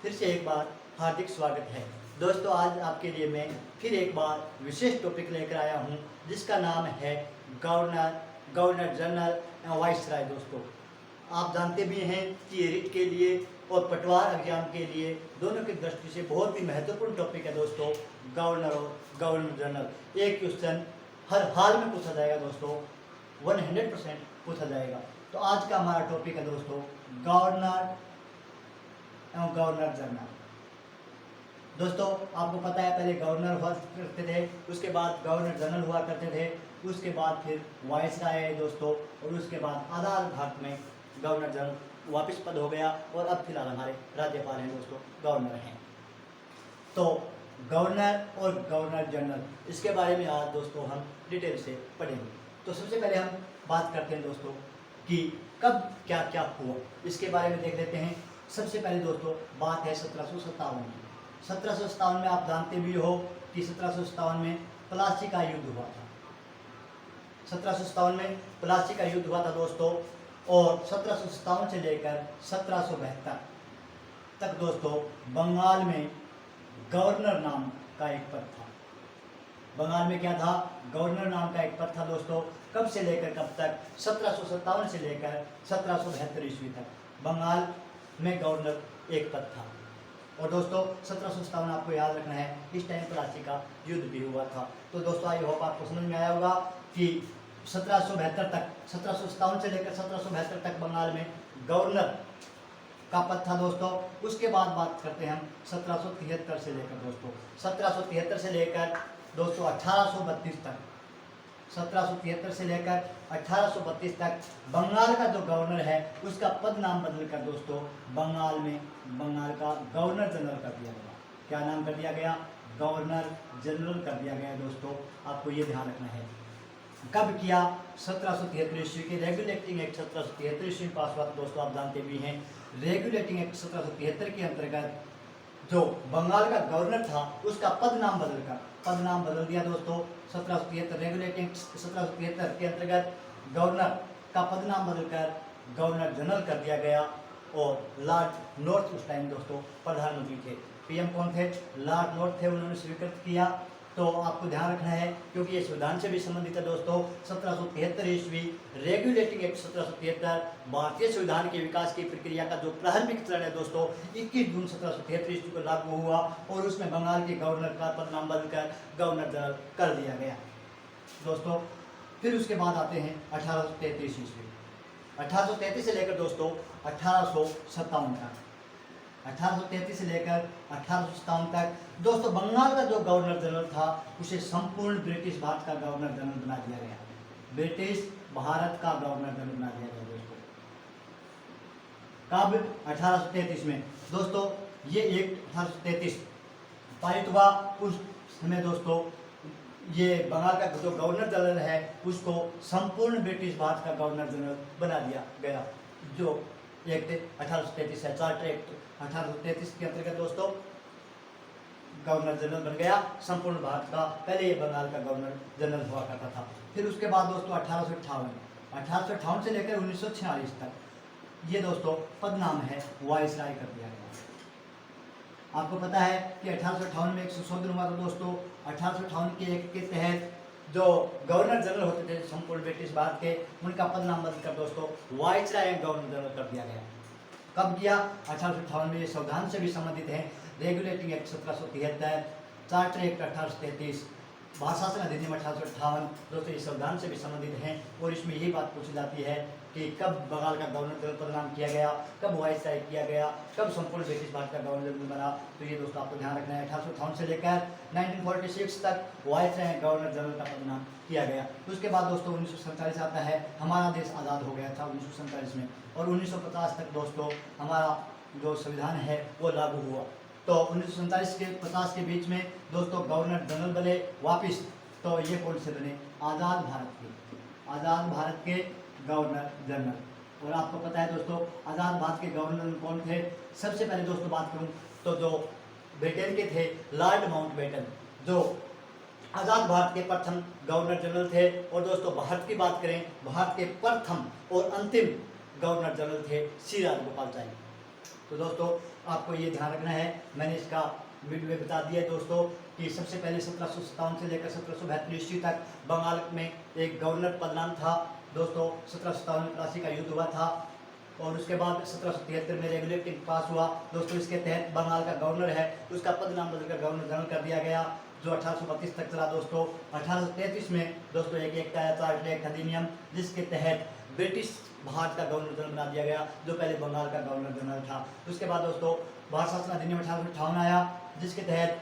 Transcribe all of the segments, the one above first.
फिर से एक बार हार्दिक स्वागत है। दोस्तों, आज आपके लिए मैं फिर एक बार विशेष टॉपिक लेकर आया हूं, जिसका नाम है गवर्नर जनरल एवं वाइसराय। दोस्तों, आप जानते भी हैं कि ये रिट के लिए और पटवार एग्जाम के लिए दोनों की दृष्टि से बहुत ही महत्वपूर्ण टॉपिक है। दोस्तों, गवर्नर और गवर्नर जनरल एक क्वेश्चन हर हाल में पूछा जाएगा। दोस्तों, 100% पूछा जाएगा। तो आज का हमारा टॉपिक है दोस्तों गवर्नर एवं गवर्नर जनरल। दोस्तों, आपको पता है पहले गवर्नर हुआ करते थे, उसके बाद गवर्नर जनरल हुआ करते थे, उसके बाद फिर वाइसराय है दोस्तों, और उसके बाद आजाद भारत में गवर्नर जनरल वापस पद हो गया और अब फिलहाल हमारे राज्यपाल हैं दोस्तों, गवर्नर हैं। तो गवर्नर और गवर्नर जनरल, इसके बारे में आज दोस्तों हम डिटेल से पढ़ेंगे। तो सबसे पहले हम बात करते हैं दोस्तों कि कब क्या क्या हुआ, इसके बारे में देख लेते हैं। सबसे पहले दोस्तों बात है 1757 की। 1757 में आप जानते भी हो कि 1757 में प्लासी का युद्ध हुआ था। 1757 में प्लासी का युद्ध हुआ था दोस्तों, और 1757 से लेकर 1772 तक दोस्तों बंगाल में गवर्नर नाम का एक पद था। बंगाल में क्या था? गवर्नर नाम का एक पद था दोस्तों। कब से लेकर कब तक? 1757 से लेकर 1772 ईस्वी तक बंगाल में गवर्नर एक पद था। और दोस्तों 1757 आपको याद रखना है, इस टाइम प्लासी का युद्ध भी हुआ था। तो दोस्तों आई होप आपको समझ में आया होगा कि 1772 तक, 1757 से लेकर 1772 तक बंगाल में गवर्नर का पद था दोस्तों। उसके बाद बात करते हैं हम 1773 से लेकर दोस्तों, 1773 से लेकर दोस्तों 1832 तक, 1773 से लेकर 1832 तक बंगाल का जो गवर्नर है उसका पद नाम बदलकर दोस्तों बंगाल का गवर्नर जनरल कर दिया गया। क्या नाम कर दिया गया? गवर्नर जनरल कर दिया गया दोस्तों। आपको ये ध्यान रखना है। कब किया? 1773 ईस्वी के रेगुलेटिंग एक्ट 1773 ईस्वी पास हुआ दोस्तों। आप जानते भी हैं रेगुलेटिंग एक्ट 1773 के अंतर्गत जो बंगाल का गवर्नर था उसका पद नाम बदल दिया दोस्तों। 1773 रेगुलेटिंग 1773 के अंतर्गत गवर्नर का पद नाम बदलकर गवर्नर जनरल कर दिया गया। और लॉर्ड नॉर्थ उस टाइम दोस्तों प्रधानमंत्री थे। पीएम कौन थे? लॉर्ड नॉर्थ थे, उन्होंने स्वीकृत किया। तो आपको ध्यान रखना है क्योंकि ये संविधान से भी संबंधित है दोस्तों। 1773 ईस्वी रेगुलेटिंग एक्ट 1773 भारतीय संविधान के विकास की प्रक्रिया का जो प्रारंभिक चरण है दोस्तों, 21 जून 1773 ईस्वी को लागू हुआ और उसमें बंगाल के गवर्नर का पद नाम बदलकर गवर्नर जनरल कर दिया गया दोस्तों। फिर उसके बाद आते हैं 1833 ईस्वी। 1833 से लेकर दोस्तों 1857 तक, 1833 से लेकर 1857 तक दोस्तों बंगाल का जो गवर्नर जनरल था उसे संपूर्ण ब्रिटिश भारत का गवर्नर जनरल बना दिया गया। ब्रिटिश भारत का गवर्नर जनरल बना दिया गया दोस्तों। कब? 1833 में दोस्तों। ये एक्ट 1833 पारित हुआ। उस समय दोस्तों ये बंगाल का जो गवर्नर जनरल है उसको संपूर्ण ब्रिटिश भारत का गवर्नर जनरल बना दिया गया। जो एक्ट 1833 है, चार्टर एक्ट 1833 के अंतर्गत दोस्तों गवर्नर जनरल बन गया संपूर्ण भारत का। पहले ये बंगाल का गवर्नर जनरल हुआ करता था। फिर उसके बाद दोस्तों 1858 से लेकर 1946 तक ये दोस्तों पद नाम है वाइसराय कर दिया गया। आपको पता है कि 1858 में एक संशोधन हुआ था दोस्तों। 1858 के एक्ट के तहत जो गवर्नर जनरल होते थे संपूर्ण ब्रिटिश भारत के, उनका पद नाम बदलकर दोस्तों वाइसराय गवर्नर जनरल कर दिया गया। कब किया? 1858 में। ये संविधान से भी संबंधित है। रेगुलेटिंग एक्ट 1773, चार्टर एक्ट 1833, भाषा शासन अधिनियम 1858 दोस्तों ये संविधान से भी संबंधित हैं। और इसमें यही बात पूछी जाती है कि कब बंगाल का गवर्नर जनरल पद नाम किया गया, कब वाइसराय किया गया, कब संपूर्ण ब्रिटिश भारत का गवर्नर जनरल बना। तो ये दोस्तों आपको ध्यान रखना है। 1858 से लेकर 1946 तक वाइसराय गवर्नर जनरल का पद नाम किया गया। उसके बाद दोस्तों 1947 आता है। हमारा देश आज़ाद हो गया था 1947 में, और 1950 तक दोस्तों हमारा जो संविधान है वो लागू हुआ। तो 1947 के 50 के बीच में दोस्तों गवर्नर जनरल बने वापस। तो ये कौन से बने? आज़ाद भारत के गवर्नर जनरल। और आपको पता है दोस्तों आज़ाद भारत के गवर्नर कौन थे? सबसे पहले दोस्तों बात करूं तो जो ब्रिटेन के थे लॉर्ड माउंटबेटन, जो आज़ाद भारत के प्रथम गवर्नर जनरल थे। और दोस्तों भारत की बात करें, भारत के प्रथम और अंतिम गवर्नर जनरल थे श्री राजगोपालाचारी। तो दोस्तों आपको ये ध्यान रखना है, मैंने इसका वीडियो में बता दिया है दोस्तों कि सबसे पहले 1757 से लेकर 1772 ईस्वी तक बंगाल में एक गवर्नर पदनाम था दोस्तों। 1757 में प्लासी का युद्ध हुआ था और उसके बाद 1773 में रेगुलेटिंग पास हुआ दोस्तों। इसके तहत बंगाल का गवर्नर है उसका पद नाम बदलकर गवर्नर जनरल कर दिया गया, जो 1832 तक चला दोस्तों। 1833 में दोस्तों एक एक्ट आया था, एक्ट अधिनियम, जिसके तहत ब्रिटिश भारत का गवर्नर जनरल बना दिया गया, जो पहले बंगाल का गवर्नर जनरल था। उसके बाद दोस्तों भारत शासन अधिनियम 1858 आया, जिसके तहत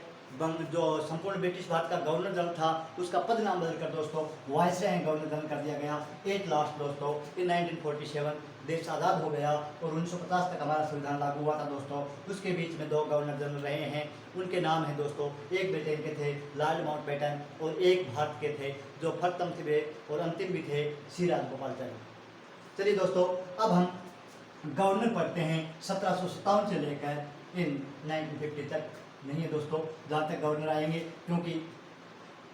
जो संपूर्ण ब्रिटिश भारत का गवर्नर जनरल था उसका पद नाम बदलकर दोस्तों वायसराय गवर्नर जनरल कर दिया गया। एट लास्ट दोस्तों इन 1947 देश आज़ाद हो गया और 1950 तक हमारा संविधान लागू हुआ था दोस्तों। उसके बीच में दो गवर्नर जनरल रहे हैं, उनके नाम हैं दोस्तों, एक ब्रिटेन के थे लॉर्ड माउंटबेटन और एक भारत के थे जो प्रथम थे और अंतिम भी थे, श्री राजगोपालाचारी। चलिए दोस्तों अब हम गवर्नर पढ़ते हैं 1757 से लेकर इन 1950 तक नहीं है दोस्तों, जहाँ तक गवर्नर आएंगे, क्योंकि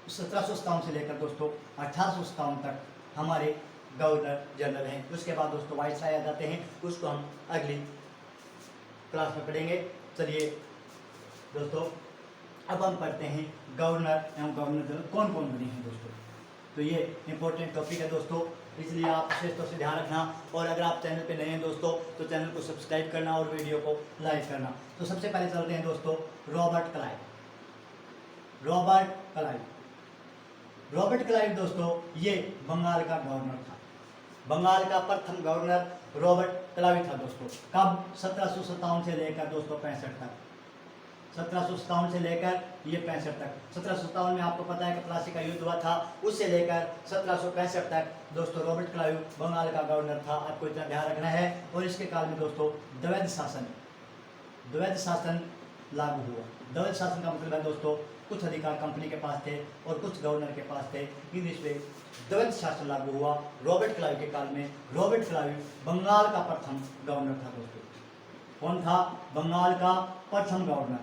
1757 से लेकर दोस्तों 1857 तक हमारे गवर्नर जनरल हैं। उसके बाद दोस्तों वाइसराय आ जाते हैं, उसको हम अगली क्लास में पढ़ेंगे। चलिए दोस्तों अब हम पढ़ते हैं गवर्नर एवं गवर्नर जनरल कौन कौन बने हैं दोस्तों। तो ये इंपॉर्टेंट टॉपिक है दोस्तों, इसलिए आप विशेष तौर से ध्यान रखना। और अगर आप चैनल पे नए हैं दोस्तों तो चैनल को सब्सक्राइब करना और वीडियो को लाइक करना। तो सबसे पहले चलते हैं दोस्तों रॉबर्ट क्लाइव। रॉबर्ट क्लाइव दोस्तों ये बंगाल का गवर्नर था। बंगाल का प्रथम गवर्नर रॉबर्ट क्लाइव था दोस्तों। कब? 1757 से लेकर दोस्तों 65 तक। 1757 से लेकर ये 65 तक। 1757 में आपको पता है कि प्लासी का युद्ध हुआ था, उससे लेकर 1765 तक दोस्तों रॉबर्ट क्लाइव बंगाल का गवर्नर था, आपको इतना ध्यान रखना है। और इसके काल में दोस्तों द्वैध शासन लागू हुआ। द्वैध शासन का मतलब है दोस्तों कुछ अधिकार कंपनी के पास थे और कुछ गवर्नर के पास थे, इंग्लिश में द्वैध शासन लागू हुआ रॉबर्ट क्लाइव के काल में। रॉबर्ट क्लाइव बंगाल का प्रथम गवर्नर था दोस्तों। कौन था? बंगाल का प्रथम गवर्नर।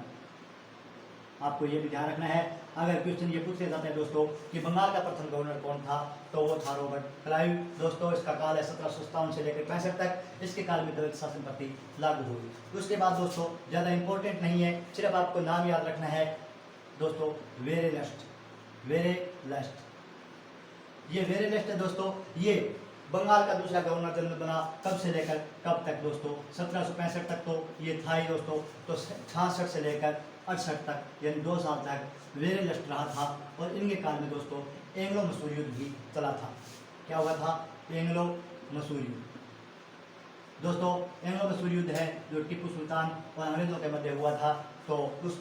आपको ये भी ध्यान रखना है, अगर क्वेश्चन ये पूछ लिया जाता है दोस्तों कि बंगाल का प्रथम गवर्नर कौन था, तो वो था रॉबर्ट क्लाइव दोस्तों। इसका काल है 1757 से लेकर 65 तक। इसके काल में द्वैध शासन पद्धति लागू हुई। उसके बाद दोस्तों ज़्यादा इंपॉर्टेंट नहीं है, सिर्फ आपको नाम याद रखना है दोस्तों, वेरेलस्ट। ये वेरेलस्ट है दोस्तों, ये बंगाल का दूसरा गवर्नर जनरल बना। कब से लेकर कब तक दोस्तों? 1765 तक तो ये था ही दोस्तों। तो 66 से लेकर 68 तक यानी 2 साल तक वेरेलस्ट रहा था। और इनके काल में दोस्तों एंग्लो मसूर युद्ध भी चला था। क्या हुआ था? एंग्लो मसूर युद्ध दोस्तों। एंग्लो मसूर युद्ध है जो टीपू सुल्तान और अंग्रेजों के मध्य हुआ था। तो उस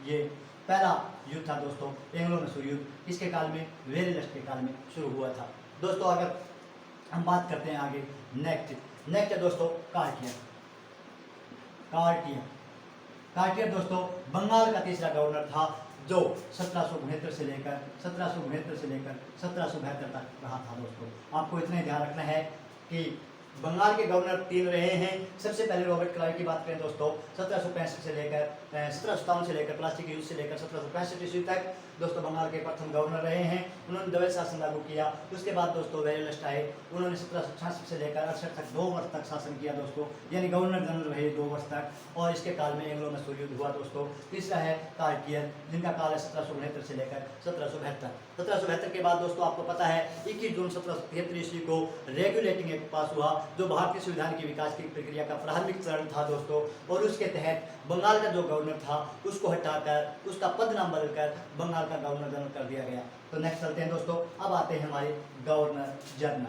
ये पहला युद्ध था दोस्तों एंग्लो मसूर युद्ध। इसके काल में वेरेलस्ट के काल में शुरू हुआ था दोस्तों। अगर हम बात करते हैं आगे नेक्स्ट है दोस्तों कार्टियर दोस्तों बंगाल का तीसरा गवर्नर था, जो 1769 से लेकर 1772 तक रहा था दोस्तों। आपको इतना ध्यान रखना है कि बंगाल के गवर्नर 3 रहे हैं। सबसे पहले रॉबर्ट क्लाइव की बात करें दोस्तों, 1765 से लेकर 1757 से लेकर प्लासी के युद्ध से लेकर 1765 ईस्वी तक दोस्तों बंगाल के प्रथम गवर्नर रहे हैं। उन्होंने द्वैध शासन लागू किया। उसके बाद दोस्तों वेरेलस्ट आए, उन्होंने 1766 से लेकर 68 तक 2 वर्ष तक शासन किया दोस्तों, यानी गवर्नर जनरल रहे 2 वर्ष तक। और इसके काल में एंग्लो मसूर युद्ध हुआ दोस्तों। तीसरा है कार्टियर, जिनका काल है 1769 से लेकर 1772। 1772 के बाद दोस्तों आपको पता है 21 जून 1773 ईस्वी को रेगुलेटिंग एक्ट पास हुआ, जो भारतीय संविधान की विकास की प्रक्रिया का प्रारंभिक चरण था दोस्तों। और उसके तहत बंगाल का जो गवर्नर था उसको हटाकर उसका पद नाम बदलकर बंगाल का गवर्नर जनरल कर दिया गया। तो नेक्स्ट चलते हैं दोस्तों, अब आते हैं हमारे गवर्नर जनरल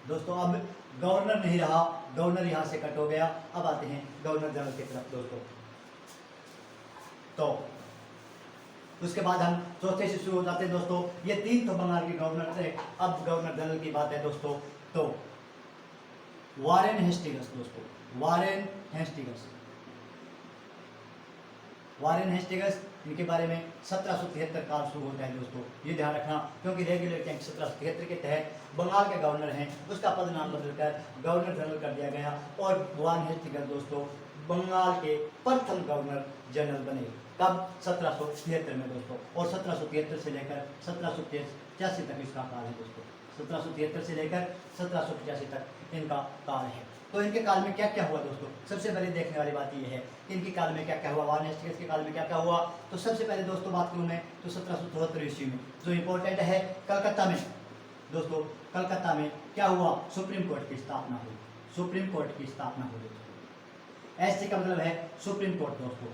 दोस्तों। अब गवर्नर नहीं रहा, गवर्नर यहाँ से कट हो गया। अब आते हैं गवर्नर जनरल की तरफ दोस्तों। तो उसके बाद हम चौथे से शुरू हो जाते हैं दोस्तों। ये 3 तो बंगाल के गवर्नर थे। अब गवर्नर जनरल की बात है दोस्तों, तो वारेन हेस्टिंग्स दोस्तों, वारेन हेस्टिंग्स इनके बारे में 1773 काल शुरू होता है दोस्तों। ये ध्यान रखना, क्योंकि रेगुलेटिंग एक्ट 1773 के तहत बंगाल के गवर्नर हैं उसका पद नाम बदलकर गवर्नर जनरल कर दिया गया। और वारेन हेस्टिंग्स दोस्तों बंगाल के प्रथम गवर्नर जनरल बने। कब? 1773 में दोस्तों। और 1773 से लेकर 1785 तक इसका काल है दोस्तों। 1773 से लेकर 1785 तक इनका काल है। तो इनके काल में क्या क्या हुआ दोस्तों, सबसे पहले देखने वाली बात यह है कि इनके काल में क्या क्या हुआ, वार्न हेस्टिंग्स के काल में क्या क्या हुआ। तो सबसे पहले दोस्तों बात करूँ मैं तो 1774 ईस्वी में जो इम्पोर्टेंट है, कलकत्ता में दोस्तों, कलकत्ता में क्या हुआ, सुप्रीम कोर्ट की स्थापना हुई। सुप्रीम कोर्ट की स्थापना हुई। एससी का मतलब है सुप्रीम कोर्ट दोस्तों।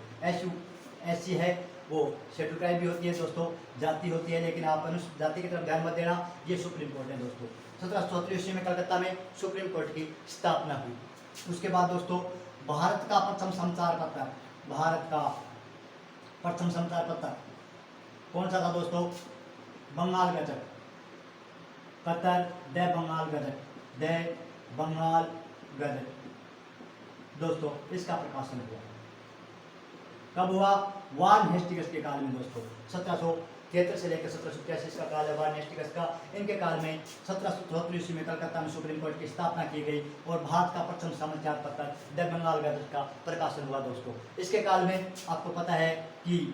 एससी है वो शेड्यूल ट्राइब भी होती है दोस्तों, जाति होती है, लेकिन आप अनुसूचित जाति की तरफ ध्यान मत देना, ये सुप्रीम कोर्ट है दोस्तों। 1774 ईस्वी में कलकत्ता में सुप्रीम कोर्ट की स्थापना हुई। उसके बाद दोस्तों भारत का प्रथम समाचार पत्र, भारत का प्रथम समाचार पत्र कौन सा था दोस्तों, बंगाल गजट, कतर the Bengal gazette, the Bengal gazette दोस्तों, इसका प्रकाशन हुआ। कब हुआ, वार्न हेस्टिंग्स के काल में दोस्तों। 1773 से लेकर 1783 का काल है वार्न हेस्टिंग्स का। इनके काल में 1774 ईस्वी में कलकत्ता में सुप्रीम कोर्ट की स्थापना की गई और भारत का प्रथम समाचार पत्र द बंगाल गजट का प्रकाशन हुआ दोस्तों। इसके काल में आपको पता है कि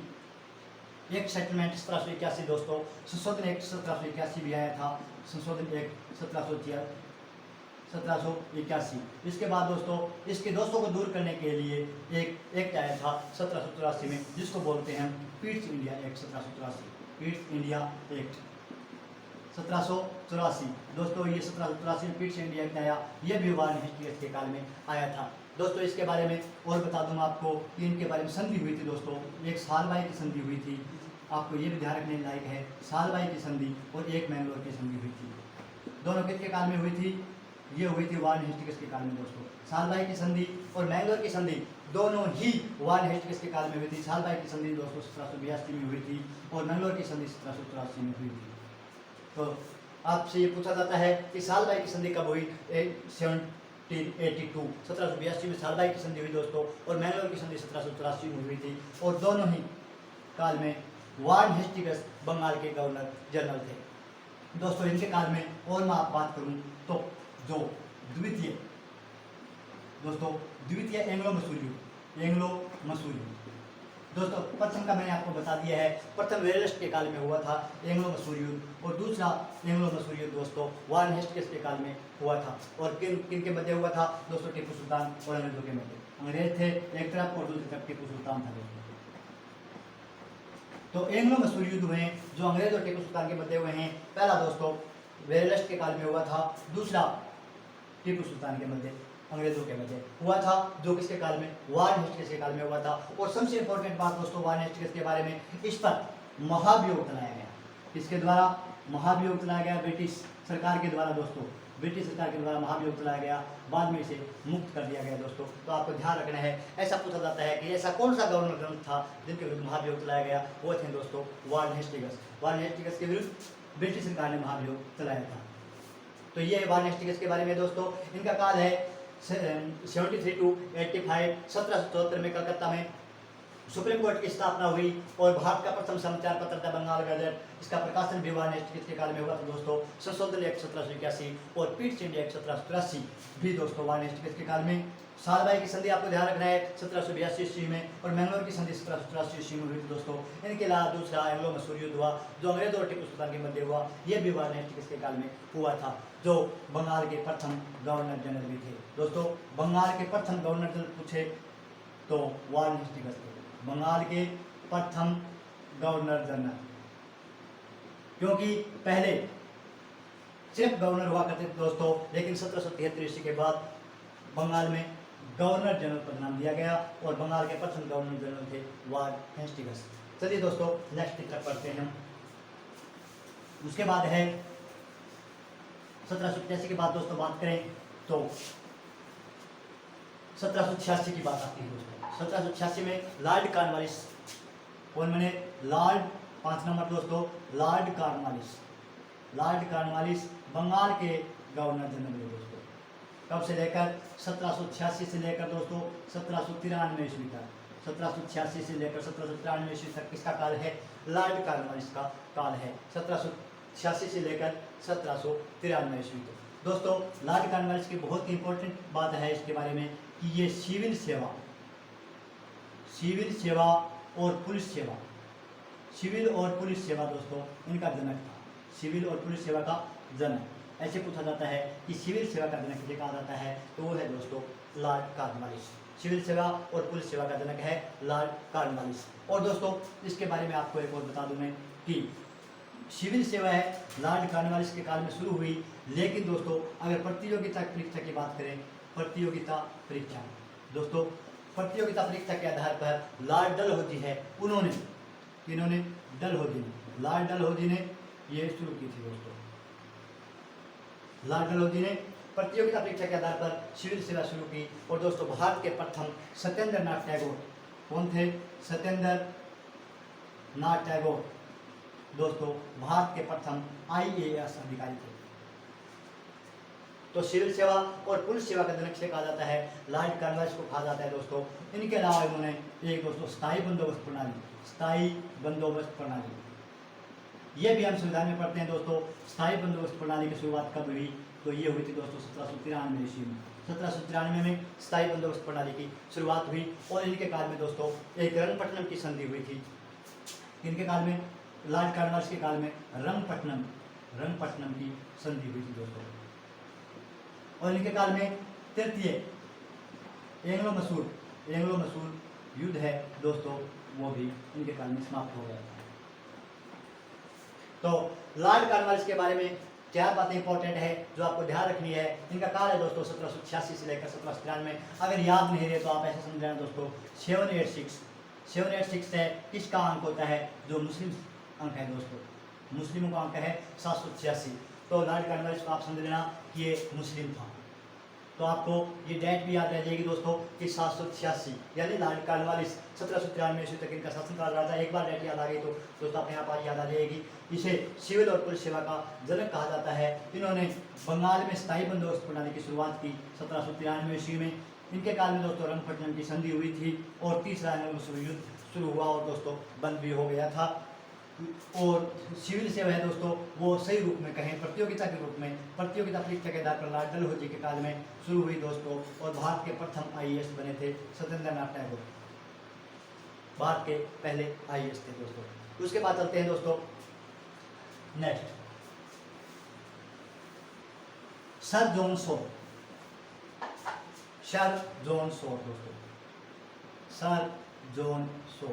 एक सेटलमेंट 1781 दोस्तों, संशोधन एक्ट 1781 भी आया था, संशोधन एक्ट 1781। इसके बाद दोस्तों इसके दोस्तों को दूर करने के लिए एक एक्ट आया था 1784 में, जिसको बोलते हैं Pitt's India act 1784, Pitt's India act 1784 दोस्तों। ये 1784 में पिट्स इंडिया एक्ट आया, ये भी वार्न हेस्टिंग्स के काल में आया था दोस्तों। इसके बारे में और बता दूं आपको कि इनके बारे में संधि हुई थी दोस्तों, एक सालबाई की संधि हुई थी, आपको ये भी ध्यान रखने लायक है, सालबाई की संधि और एक मैंगलोर की संधि हुई थी। दोनों किसके काल में हुई थी, ये हुई थी वार्न हेस्टिंग्स के काल में दोस्तों। सालबाई की संधि और मैंगलोर की संधि दोनों ही वार्न हेस्टिंग्स के काल में हुई थी। सालबाई की संधि दोस्तों 1782 में हुई थी और मैंगलोर की संधि 1784 में हुई थी। तो आपसे ये पूछा जाता है कि सालबाई की संधि कब हुई, 1782 में सालबाई की संधि हुई दोस्तों और मैंगलोर की संधि 1784 में हुई थी और दोनों ही काल में वार्न हेस्टिंग्स बंगाल के गवर्नर जनरल थे दोस्तों। इनके काल में और मैं आप बात करूं तो जो द्वितीय दोस्तों, द्वितीय एंग्लो मसूरी दोस्तों, प्रथम का मैंने आपको बता दिया है, प्रथम वेलेस्ट के काल में हुआ था एंग्लो मसूरी युद्ध और दूसरा एंग्लो मसूरी युद्ध दोस्तों वार्न हेस्टिंग्स के काल में हुआ था। और किन के मध्य हुआ था दोस्तों, टीपू सुल्तान और अंग्रेजों के मध्य। अंग्रेज थे एक तरफ और दूसरी तरफ टीपू सुल्तान था दोस्तों। तो एंग्लो मसूरी युद्ध में जो अंग्रेज और टीपू सुल्तान के मध्य हुए हैं, पहला दोस्तों वेलेस्ट के काल में हुआ था, दूसरा टीपू सुल्तान के मध्य अंग्रेजों के मध्य हुआ था, जो किसके काल में, वार्न हेस्टिंग्स के काल में हुआ था। और सबसे इंपॉर्टेंट बात दोस्तों वार्न हेस्टिंग्स के बारे में, इस पर महाभियोग चलाया गया। किसके द्वारा महाभियोग चलाया गया, ब्रिटिश सरकार के द्वारा दोस्तों, ब्रिटिश सरकार के द्वारा महाभियोग चलाया गया, बाद में इसे मुक्त कर दिया गया दोस्तों। तो आपको ध्यान रखना है, ऐसा पूछा जाता है कि ऐसा कौन सा गवर्नर जनरल था जिनके विरुद्ध महाभियोग चलाया गया, वो थे दोस्तों वार्न हेस्टिंग्स। वार्न हेस्टिंग्स के विरुद्ध ब्रिटिश सरकार ने महाभियोग चलाया था। तो ये वार्न हेस्टिंग्स के बारे में दोस्तों। इनका काल है 73 to 85। 1774 में कलकत्ता में सुप्रीम कोर्ट की स्थापना हुई और भारत का प्रथम समाचार पत्र था बंगाल गजट, इसका प्रकाशन भी वार्न हेस्टिंग्स के काल में हुआ था दोस्तों। संशोधन एक्ट 1781 और पिट्स इंडिया एक्ट 1783 भी दोस्तों वार्न हेस्टिंग्स के काल में। सालबाई की संधि आपको ध्यान रखना है 1782 ईस्वी में और मैंगलोर की संधि 1784 ईस्वी में हुई थी दोस्तों। इनके अलावा दूसरा एंग्लो मसूरी युद्ध हुआ जो अंग्रेज और टीपू सुल्तान के मध्य हुआ, ये भी वार्न हेस्टिंग्स के काल में हुआ था, जो बंगाल के प्रथम गवर्नर जनरल भी थे दोस्तों। बंगाल के प्रथम गवर्नर जनरल पूछे तो वार्न हेस्टिंग्स थे, बंगाल के प्रथम गवर्नर जनरल, क्योंकि पहले सिर्फ गवर्नर हुआ करते थे दोस्तों, लेकिन 1773 ईस्वी के बाद बंगाल में गवर्नर जनरल पद नाम दिया गया और बंगाल के प्रथम गवर्नर जनरल थे वार्न हेस्टिंग्स। चलिए दोस्तों नेक्स्ट तरफ पढ़ते हैं हम। उसके बाद है 1785 के बाद दोस्तों बात करें तो 1786 की बात आती है दोस्तों। 1786 में लॉर्ड कॉर्नवालिस, कौन बने, लॉर्ड, 5 नंबर दोस्तों, Lord Cornwallis. Lord Cornwallis Bengal के गवर्नर जनरल दोस्तों। कब से लेकर 1786 से लेकर दोस्तों 1793 ईस्वी तक, 1786 से लेकर 1793 ईस्वी तक किसका काल है, लॉर्ड कॉर्नवालिस का काल है। 1786 से लेकर 1793 ईस्वी तक दोस्तों। लॉर्ड कॉर्नवालिस की बहुत इंपॉर्टेंट बात है इसके बारे में कि ये सिविल सेवा और पुलिस सेवा, सिविल और पुलिस सेवा दोस्तों इनका जनक था, सिविल और पुलिस सेवा का जनक। ऐसे पूछा जाता है कि सिविल सेवा का जनक किसे कहा जाता है, तो वो है दोस्तों लॉर्ड कॉर्नवालिस। सिविल सेवा और पुलिस सेवा का जनक है लॉर्ड कॉर्नवालिस। और दोस्तों इसके बारे में आपको एक और बता दूं मैं कि सिविल सेवा है लॉर्ड कॉर्नवालिस के काल में शुरू हुई, लेकिन दोस्तों अगर प्रतियोगिता परीक्षा की बात करें, प्रतियोगिता परीक्षा दोस्तों, प्रतियोगिता परीक्षा के आधार पर लॉर्ड डलहौजी है, उन्होंने इन्होंने डलहौजी ने लॉर्ड डलहौजी ने ये शुरू की थी दोस्तों। लॉर्ड डलहौजी ने प्रतियोगिता परीक्षा के आधार पर सिविल सेवा शुरू की। और दोस्तों भारत के प्रथम सत्येंद्र नाथ टैगोर कौन थे, सत्येंद्र नाथ टैगोर दोस्तों भारत के प्रथम IAS अधिकारी थे। तो सिविल सेवा और पुलिस सेवा का जनक से कहा जाता है लॉर्ड कॉर्नवालिस को कहा जाता है दोस्तों। इनके अलावा इन्होंने एक दोस्तों स्थायी बंदोबस्त प्रणाली, स्थायी बंदोबस्त प्रणाली, ये भी हम संविधान में पढ़ते हैं दोस्तों। स्थायी बंदोबस्त प्रणाली की शुरुआत कब हुई, तो ये हुई थी दोस्तों 1793 ईस्वी में। 1793 में स्थायी बंदोबस्त प्रणाली की शुरुआत हुई। और इनके काल में दोस्तों एक रंगपट्टनम की संधि हुई थी। इनके काल में, लॉर्ड कॉर्नवालिस के काल में रंगपट्टनम की संधि हुई थी दोस्तों। और इनके काल में तृतीय एंग्लो मसूर युद्ध है दोस्तों, वो भी इनके काल में समाप्त हो गया था। तो लॉर्ड कॉर्नवालिस के बारे में क्या बातें इंपॉर्टेंट है जो आपको ध्यान रखनी है। इनका काल है दोस्तों 1786 से लेकर 1793। अगर याद नहीं रहे तो आप ऐसे समझ लेना दोस्तों 786 है किसका अंक होता है, जो मुस्लिम अंक है दोस्तों, मुस्लिमों का अंक है 786। तो लॉर्ड कॉर्नवालिस को आप समझ लेना कि ये मुस्लिम था। तो आपको ये डेट भी याद रह जाएगी दोस्तों कि 786 यानी लॉर्ड कॉर्नवालिस 1793 ईस्वी तक इनका शासनकाल रहा था। एक बार डेट याद आ गई तो दोस्तों अपने आप याद आ जाएगी। इसे सिविल और पुलिस सेवा का जनक कहा जाता है। इन्होंने बंगाल में स्थायी बंदोबस्त प्रणाली की शुरुआत की 1793 ईस्वी में। इनके काल में दोस्तों रंगपट्टनम की संधि हुई थी और तीसरा युद्ध शुरू हुआ और दोस्तों बंद भी हो गया था। और सिविल सेवा है दोस्तों वो सही रूप में कहें प्रतियोगिता के रूप में, प्रतियोगिता परीक्षा के आधार पर लॉर्ड डलहौजी के काल में शुरू हुई दोस्तों। और भारत के प्रथम IAS बने थे सत्येंद्र नाथ टैगोर, भारत के पहले IAS थे दोस्तों। उसके बाद चलते हैं दोस्तों नेक्स्ट, सर जॉन शॉ दोस्तों, सर जॉन शॉ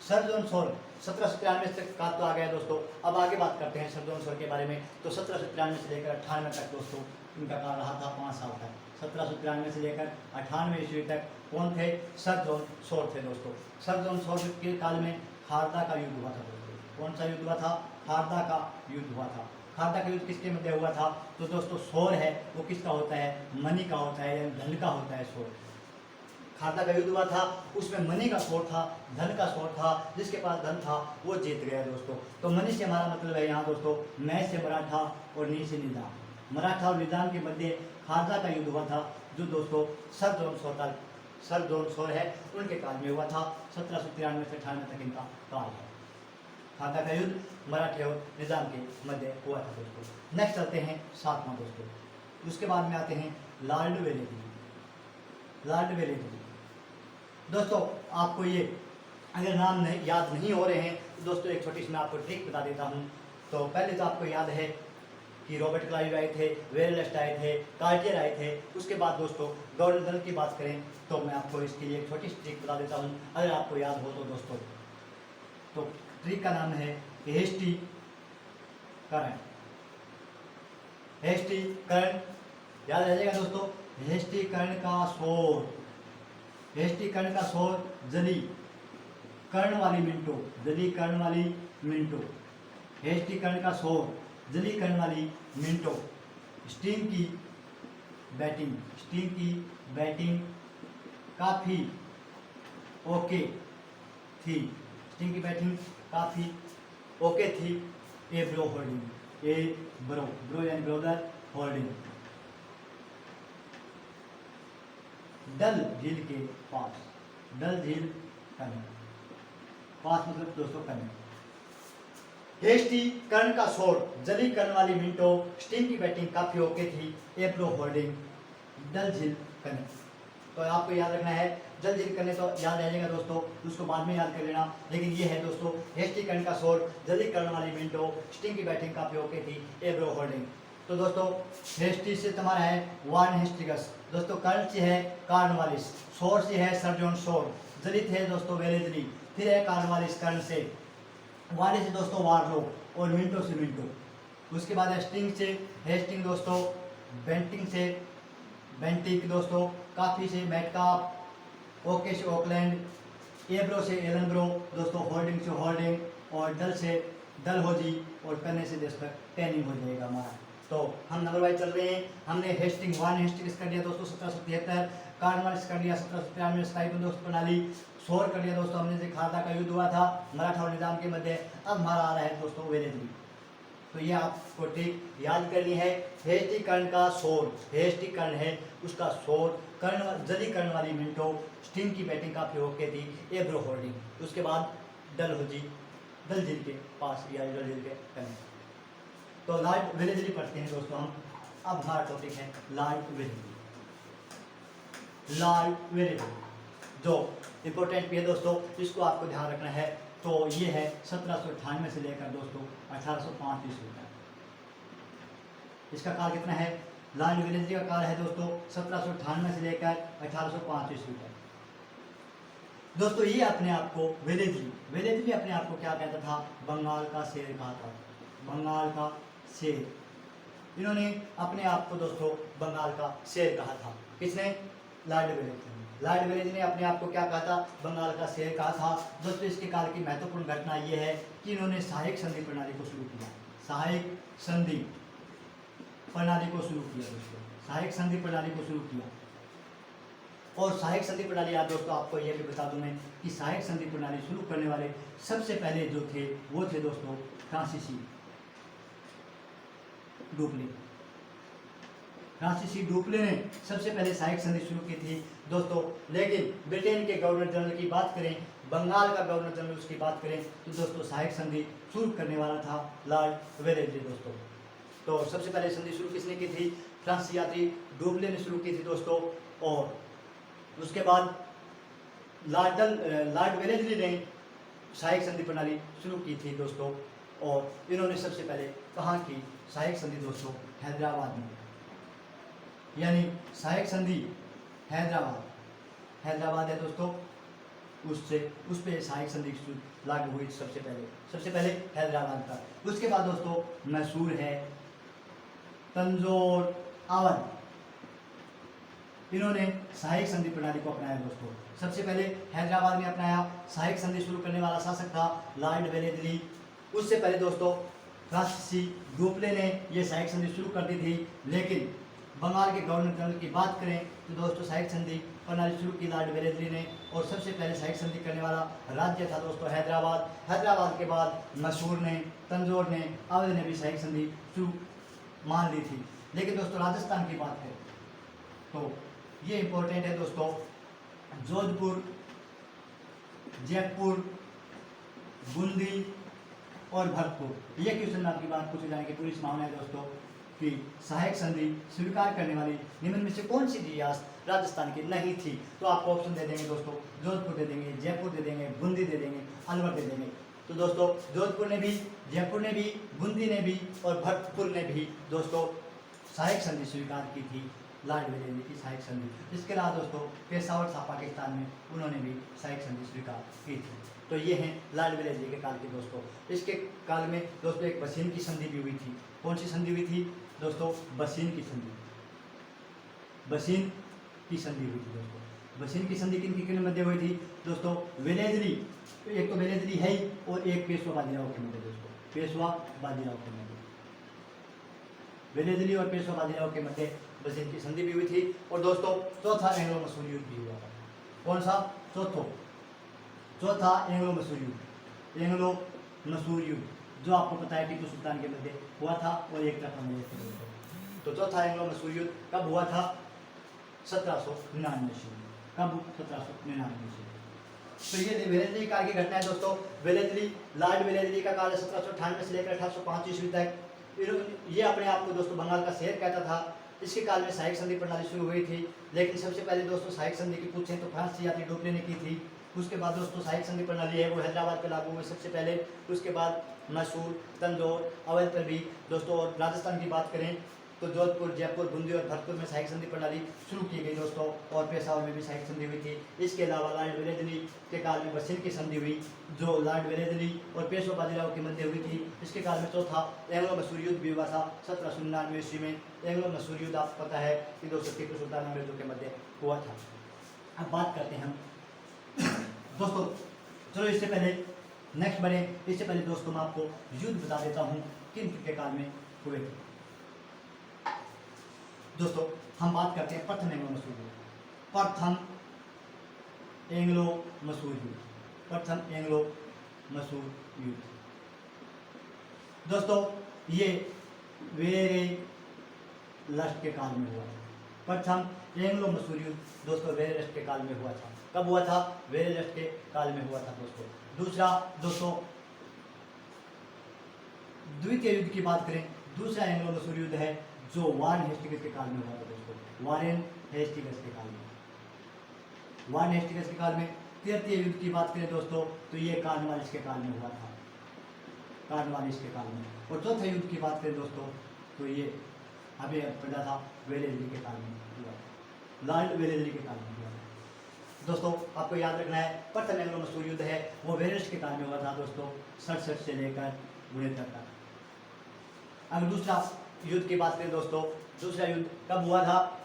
1793 तक का तो आ गया दोस्तों। अब आगे बात करते हैं सर जॉन शॉ के बारे में। तो 1793 से लेकर 98 तक दोस्तों इनका काल रहा था 5 साल तक। 1793 से लेकर 98 ईस्वी तक कौन थे, सर जॉन शॉ थे दोस्तों। सर जॉन शॉ के काल में खारदा का युद्ध हुआ था दोस्तों। कौन सा युद्ध हुआ था, खारदा का युद्ध हुआ था। खारदा का युद्ध किसके मध्य हुआ था, तो दोस्तों शोर है वो किसका होता है, मनी का होता है, धन का होता है शोर। खारदा का युद्ध हुआ था, उसमें मनी का शोर था, धन का शोर था, जिसके पास धन था वो जीत गया दोस्तों। तो मनी से हमारा मतलब है यहाँ दोस्तों मैं से मराठा और नी से निजाम, मराठा और निजाम के मध्य खारदा का युद्ध हुआ था, जो दोस्तों सर जॉन शॉ है उनके काल में हुआ था। 1793 से 98 तक इनका काल है। खारदा का युद्ध मराठे और निजाम के मध्य हुआ था दोस्तों। नेक्स्ट चलते हैं 7वां दोस्तों। उसके बाद में आते हैं लॉर्ड वेलेस्ली दोस्तों। आपको ये अगर नाम नहीं याद नहीं हो रहे हैं तो दोस्तों एक छोटी सी मैं आपको ट्रिक बता देता हूँ। तो पहले तो आपको याद है कि रॉबर्ट क्लाइव आए थे, वेलेस्ली आए थे, कार्टियर आए थे। उसके बाद दोस्तों गवर्नर जनरल की बात करें तो मैं आपको इसके लिए एक छोटी सी ट्रिक बता देता हूँ अगर आपको याद हो तो दोस्तों। तो ट्रिक का नाम है हेस्टी करंट, याद रह जाएगा दोस्तों। हेस्टी कर्ण का शोर, जली कर्ण वाली मिनटों, हेस्टी कर्ण का शोर, जली कर्ण वाली मिनटों, स्टिंग की बैटिंग काफी ओके थी, स्टिंग की बैटिंग काफी ओके थी। ए ब्रो यानी ब्रोदर होल्डिंग, डल झील के पास, डल झील कर्ण, पास मतलब दोस्तों कर्ण। हेस्टी कर्ण का शोर, जली कर्ण वाली मिनटों, स्टिंग की बैटिंग काफी ओके थी, एप्रो होल्डिंग, डल झील कर्ण। तो आपको याद रखना है जल जीत करने तो याद रह जाएगा दोस्तों, उसको बाद में याद कर लेना। लेकिन ये है दोस्तों हेस्टिकरण का शोर, जल्दी करण वाली मिनटों, स्टिंग की बैटिंग का प्रयोग की थी एब्रो होल्डिंग। तो दोस्तों हेस्टी से तुम्हारा है वार्न हेस्टिकस, दोस्तों कर्ण से है कार्नवालिस, शोर से है सर्जन शोर, जलित है दोस्तों वेलेजली, फिर है कार्नवालिस कर्ण से, वाले से दोस्तों वार्लो और मिनटो से मिनटो। उसके बाद स्टिंग से हेस्टिंग दोस्तों, बेंटिंग से बेंटिक दोस्तों, काफी से मैटकाप, ओके से ओकलैंड, एब्रो से एलनब्रो दोस्तों, होल्डिंग से होल्डिंग, और डल से डलहोजी, और करने से दोस्तों टैनिंग हो जाएगा हमारा। तो हम नंबर वाइज चल रहे हैं। हमने हेस्टिंग वन हेस्टिंग्स कर दिया दोस्तों 1773, कार्नवालिस कर दिया 1793, स्टाइपन दोस्तों प्रणाली, शोर कर दिया दोस्तों हमने, से खारदा का युद्ध हुआ था मराठा और निजाम के मध्य। अब हमारा आ रहा है दोस्तों वेलेजली। तो ये आपको ठीक याद करनी है, हेस्टिकरण का शोर, हेस्टिकरण है उसका शोर, कर्ण जली कर्ण वाली मिनटों, स्टिंग की बैटिंग का प्रयोग की थी एब्रो होल्डिंग। उसके बाद डलहोजी, दलजीत के पास या डलजीत के करीब। तो लॉर्ड वेलेजली पढ़ते हैं दोस्तों हम। अब हमारा टॉपिक है लॉर्ड वेलेजली। लॉर्ड वेलेजली जो इंपॉर्टेंट भी है दोस्तों, इसको आपको ध्यान रखना है। तो ये है 1798 से लेकर दोस्तों 1805 ईस्वी तक। इसका काल कितना है? लॉर्ड वेलेजली का काल है दोस्तों 1798 से लेकर 1805 ईस्वी तक। दोस्तों ये अपने आप को वेलेजली अपने आप को क्या कहता था? बंगाल का शेर कहा था, बंगाल का शेर। इन्होंने अपने आप को दोस्तों बंगाल का शेर कहा था। किसने? Lord Wellesley. लॉर्ड वेलेजली ने अपने आप को क्या कहा था? बंगाल का शेर कहा था। दोस्तों इसके काल की महत्वपूर्ण घटना यह है कि इन्होंने सहायक संधि प्रणाली को शुरू किया, सहायक संधि प्रणाली को शुरू किया दोस्तों, सहायक संधि प्रणाली को शुरू किया। और सहायक संधि प्रणाली याद दोस्तों आपको यह भी बता दूं मैं कि सहायक संधि प्रणाली शुरू करने वाले सबसे पहले जो थे वो थे दोस्तों फ्रांसीसी डुप्ले। फ्रांसीसी डुप्ले ने सबसे पहले सहायक संधि शुरू की थी दोस्तों। लेकिन ब्रिटेन के गवर्नर जनरल की बात करें, बंगाल का गवर्नर जनरल उसकी बात करें तो दोस्तों सहायक संधि शुरू करने वाला था लॉर्ड वेलेजली दोस्तों। तो सबसे पहले संधि शुरू किसने की थी? फ्रांसीसी यात्री डुप्ले ने शुरू की थी दोस्तों। और उसके बाद लॉर्ड वेलेजली ने सहायक संधि प्रणाली शुरू की थी दोस्तों। और इन्होंने सबसे पहले कहाँ की सहायक संधि दोस्तों? हैदराबाद में, यानी सहायक संधि हैदराबाद है दोस्तों, उससे उस पर सहायक संधि लागू हुई सबसे पहले हैदराबाद का। उसके बाद दोस्तों मैसूर है, तंजौर, अवध, इन्होंने सहायक संधि प्रणाली को अपनाया दोस्तों। सबसे पहले हैदराबाद में अपनाया, सहायक संधि शुरू करने वाला शासक था लॉर्ड वेलेजली। उससे पहले दोस्तों फ्रांसीसी डुप्ले ने ये सहायक संधि शुरू कर दी थी। लेकिन बंगाल के गवर्नर जनरल की बात करें तो दोस्तों सहायक संधि प्रणाली शुरू की लॉर्ड वेलेजली ने। और सबसे पहले सहायक संधि करने वाला राज्य था दोस्तों हैदराबाद। हैदराबाद के बाद मैसूर ने, तंजौर ने, अवध ने भी सहायक संधि शुरू मान ली थी। लेकिन दोस्तों राजस्थान की बात करें तो ये इंपॉर्टेंट है दोस्तों, जोधपुर, जयपुर, बूंदी और भरतपुर। ये क्वेश्चन आपकी बात पूछे जाने की पूरी संभावना है दोस्तों कि सहायक संधि स्वीकार करने वाली निम्न में से कौन सी रियासत राजस्थान की नहीं थी? तो आपको ऑप्शन दे देंगे दोस्तों, जोधपुर दे देंगे, जयपुर दे देंगे, बूंदी दे देंगे, अलवर दे देंगे। तो दोस्तों जोधपुर ने भी, जयपुर ने भी, बूंदी ने भी और भरतपुर ने भी दोस्तों सहायक संधि स्वीकार की थी, लॉर्ड वेलेजली की सहायक संधि। इसके अलावा दोस्तों पेशावर था पाकिस्तान में, उन्होंने भी सहायक संधि स्वीकार की थी। तो ये हैं लॉर्ड वेलेजली के काल के दोस्तों। इसके काल में दोस्तों एक बसीन की संधि भी हुई थी। कौन सी संधि हुई थी दोस्तों? बसीन की संधि, बसीन की संधि हुई थी दोस्तों। बसीन की संधि किन किन मध्य हुई थी दोस्तों? वेलेजली, एक तो वेलेजली है ही, और एक पेशवा बाजीराव के मध्य दोस्तों, पेशवा बाजीराव के मध्य, वेलेजली और पेशवा बाजीराव के मध्य बसीन की संधि भी हुई थी। और दोस्तों चौथा एंग्लो मसूरी युद्ध भी हुआ था। कौन सा? चौथा एंग्लो मसूरी युद्ध, एंग्लो मसूरी युद्ध, जो आपको पता है टीपू सुल्तान के मध्य हुआ था और एक तरफ में दोस्तों। तो चौथा एंग्लो मसूरी युद्ध कब हुआ था? 1799 ईस्वी। कब? 1799 ईस्वी। तो ये वेलेजली काल की घटना है दोस्तों। वेलेजली, लॉर्ड वेलेजली का काल 1798 से लेकर 1805 ईस्वी तक। ये अपने आप को दोस्तों बंगाल का शेर कहता था। इसके काल में सहायक संधि प्रणाली शुरू हुई थी, लेकिन सबसे पहले दोस्तों सहायक संधि की पूछें तो फ्रांस से यात्री डोपले ने की थी। उसके बाद दोस्तों सहायक संधि प्रणाली है वो हैदराबाद पे लागू हुई सबसे पहले। उसके बाद मैसूर, तंजौर, अवध पर भी दोस्तों, और राजस्थान की बात करें तो जोधपुर, जयपुर, बूंदी और भरतपुर में सहायक संधि प्रणाली शुरू की गई दोस्तों, और पेशावर में भी सहायक संधि हुई थी। इसके अलावा लॉर्ड वेलेस्ली के काल में बसिन की संधि हुई, जो लॉर्ड वेलेस्ली और पेशवा बाजीराव के मध्य हुई थी। इसके काल में चौथा एंग्लो मैसूर युद्ध भी हुआ था 1799 ईस्वी में। एंग्लो मैसूर युद्ध आपको पता है कि दोस्तों टीपू सुल्तान अंग्रेजों के मध्य हुआ था। अब बात करते हैं हम दोस्तों, चलो इससे पहले नेक्स्ट बढ़े, इससे पहले दोस्तों मैं आपको युद्ध बता देता हूँ किन के काल में हुए थे। दोस्तों हम बात करते हैं प्रथम एंग्लो मैसूर युद्ध। प्रथम एंग्लो मैसूर युद्ध, प्रथम एंग्लो मैसूर युद्ध दोस्तों ये वेरेलस्ट के काल में हुआ था। प्रथम एंग्लो मैसूर युद्ध दोस्तों वेरेलस्ट के काल में हुआ था। कब हुआ था? वेरेलस्ट के काल में हुआ था दोस्तों। दूसरा दोस्तों, द्वितीय युद्ध की बात करें, दूसरा एंग्लो मैसूर युद्ध है जो वारेन हेस्टिंग्स के काल में हुआ था दोस्तों, वारेन हेस्टिंग्स के काल में, वारेन हेस्टिंग्स के काल में। तृतीय युद्ध की बात करें दोस्तों तो ये कॉर्नवालिस के काल में हुआ था, कॉर्नवालिस के काल में। और चौथे युद्ध की बात करें दोस्तों तो ये अभी पड़ा था वेलेस्ली के काल में हुआ था, लॉर्ड वेलेस्ली के काल में हुआ था दोस्तों। आपको याद रखना है प्रथम एंग्लो मैसूर युद्ध है वो वेलेस्ली के काल में हुआ था दोस्तों, 67 से लेकर 69 तक। अगर दूसरा युद्ध की बात करें दोस्तों, दूसरा युद्ध कब हुआ था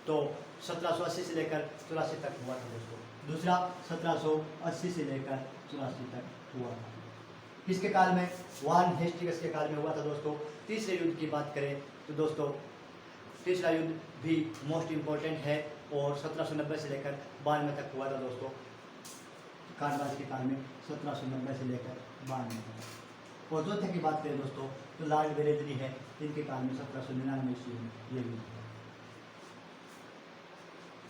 तो 1780 से लेकर 84 तक हुआ था दोस्तों। दूसरा 1780 से लेकर 84 तक हुआ था। किसके काल में? वारेन हेस्टिंग्स के काल में हुआ था दोस्तों। तीसरे युद्ध की बात करें तो दोस्तों तीसरा युद्ध भी मोस्ट इम्पोर्टेंट है और 1790 से लेकर 92 तक हुआ था दोस्तों, कॉर्नवालिस के काल में 1790 से लेकर 92 तक। और चौथे की बात करें दोस्तों तो लॉर्ड वेलेस्ली है, इनके काल में 1799 ईस्वी में ये युद्ध हुआ।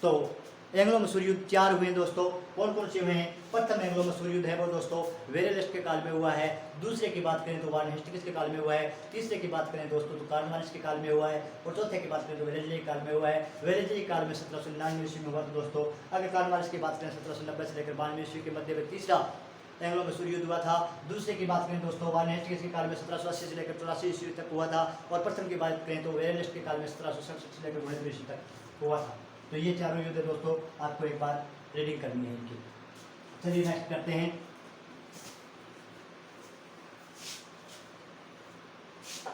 तो एंग्लो मैसूर युद्ध 4 हुए दोस्तों। कौन कौन से हुए हैं? प्रथम एंग्लो मैसूर युद्ध है वो दोस्तों वेरेलस्ट के काल में हुआ है। दूसरे की बात करें तो वारेन हेस्टिंग्स के काल में हुआ है। तीसरे की बात करें दोस्तों तो कॉर्नवालिस के काल में हुआ है। और चौथे की बात करें तो वेलेस्ली के काल में हुआ है। वेलेस्ली के काल में 1799 ईस्वी में हुआ था दोस्तों। अगर कॉर्नवालिस की बात करें 1790 से लेकर 92 ईस्वी के मध्य में तीसरा एंग्लो मैसूर युद्ध हुआ था। दूसरे की बात करें दोस्तों वारेन हेस्टिंग्स के काल में 1780 से लेकर 84 ईस्वी तक हुआ था। और प्रथम की बात करें तो वेरेलस्ट के काल में 1767 से लेकर 69 ईस्वी तक हुआ था। तो ये चारों युद्ध दोस्तों आपको एक बार रीडिंग करनी है इनकी। चलिए नेक्स्ट करते हैं।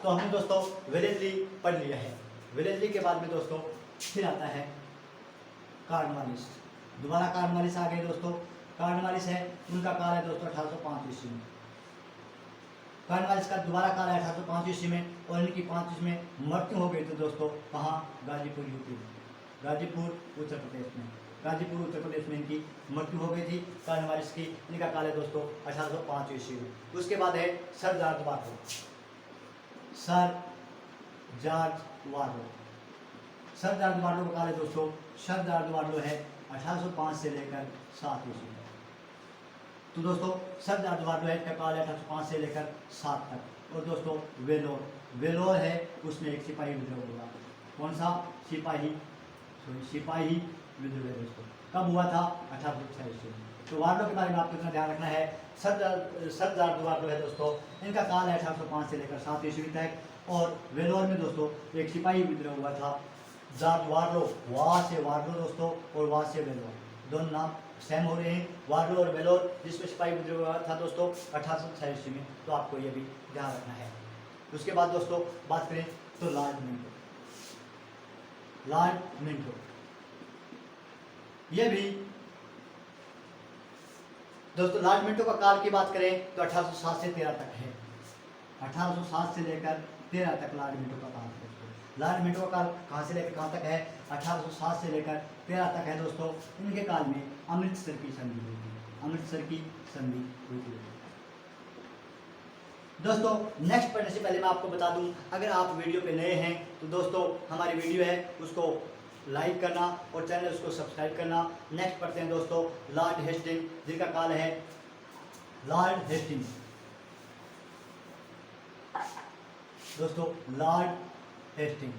तो हमने दोस्तों वेलेस्ली पढ़ लिया है। वेलेस्ली के बाद में दोस्तों फिर आता है कॉर्नवालिस। दोबारा कॉर्नवालिस आ गए दोस्तों। कॉर्नवालिस है, उनका काल है दोस्तों 1805 ईस्वी में। कॉर्नवालिस का दोबारा काल है 1805 ईस्वी में और इनकी 5 ईस्वी में मृत्यु हो गई थी दोस्तों। कहाँ? गाजीपुर यूपी, गाजीपुर उत्तर प्रदेश में। गाजीपुर उत्तर प्रदेश में इनकी मृत्यु हो गई थी कॉर्नवालिस की। इनका काल है दोस्तों 1805 ईस्वी में। उसके बाद है sir George Barlow. Sir George Barlow, sir George Barlow का काल है दोस्तों, सर जॉर्ज वार्लो है 1805 से लेकर 7 ईस्वी तक। तो दोस्तों सर जॉर्ज वार्लो है, इसका काल है 1805 से लेकर 7 तक। और दोस्तों वेलोर, वेलोर है उसमें एक सिपाही विद्रोह हुआ। कौन सा? सिपाही विद्रोह दोस्तों। कब हुआ था? 1806 ईस्वी में। तो वार्लो के बारे में आपको इतना ध्यान रखना है, सर जॉर्ज वार्लो है दोस्तों, इनका काल है 1805 से लेकर 7 ईस्वी तक। और वेलोर में दोस्तों एक सिपाही विद्रोह हुआ था, जॉर्ज वार्लो, वहाँ से वार्लो दोस्तों और वहाँ से वेलोर, दोनों नाम सेम हो रहे हैं, वार्लो और वेलोर, जिसमें सिपाही विद्रोह हुआ था दोस्तों 1806 ईस्वी में। तो आपको ये भी ध्यान रखना है। उसके बाद दोस्तों बात करें तो लॉर्ड मिंटो, लॉर्ड मिंटो ये भी दोस्तों, लॉर्ड मिंटो का काल की बात करें तो 1807 से 13 तक है। 1807 से लेकर 13 तक लॉर्ड मिंटो का काल है दोस्तों। लॉर्ड मिंटो का काल कहाँ से लेकर कहाँ तक है? 1807 से लेकर 13 तक है दोस्तों। इनके काल में अमृतसर की संधि हुई थी, अमृतसर की संधि हुई थी दोस्तों। नेक्स्ट पढ़ने से पहले मैं आपको बता दूं, अगर आप वीडियो पे नए हैं तो दोस्तों हमारी वीडियो है उसको लाइक करना और चैनल उसको सब्सक्राइब करना। नेक्स्ट पढ़ते हैं दोस्तों लॉर्ड हेस्टिंग, जिनका काल है लॉर्ड हेस्टिंग। दोस्तों लॉर्ड हेस्टिंग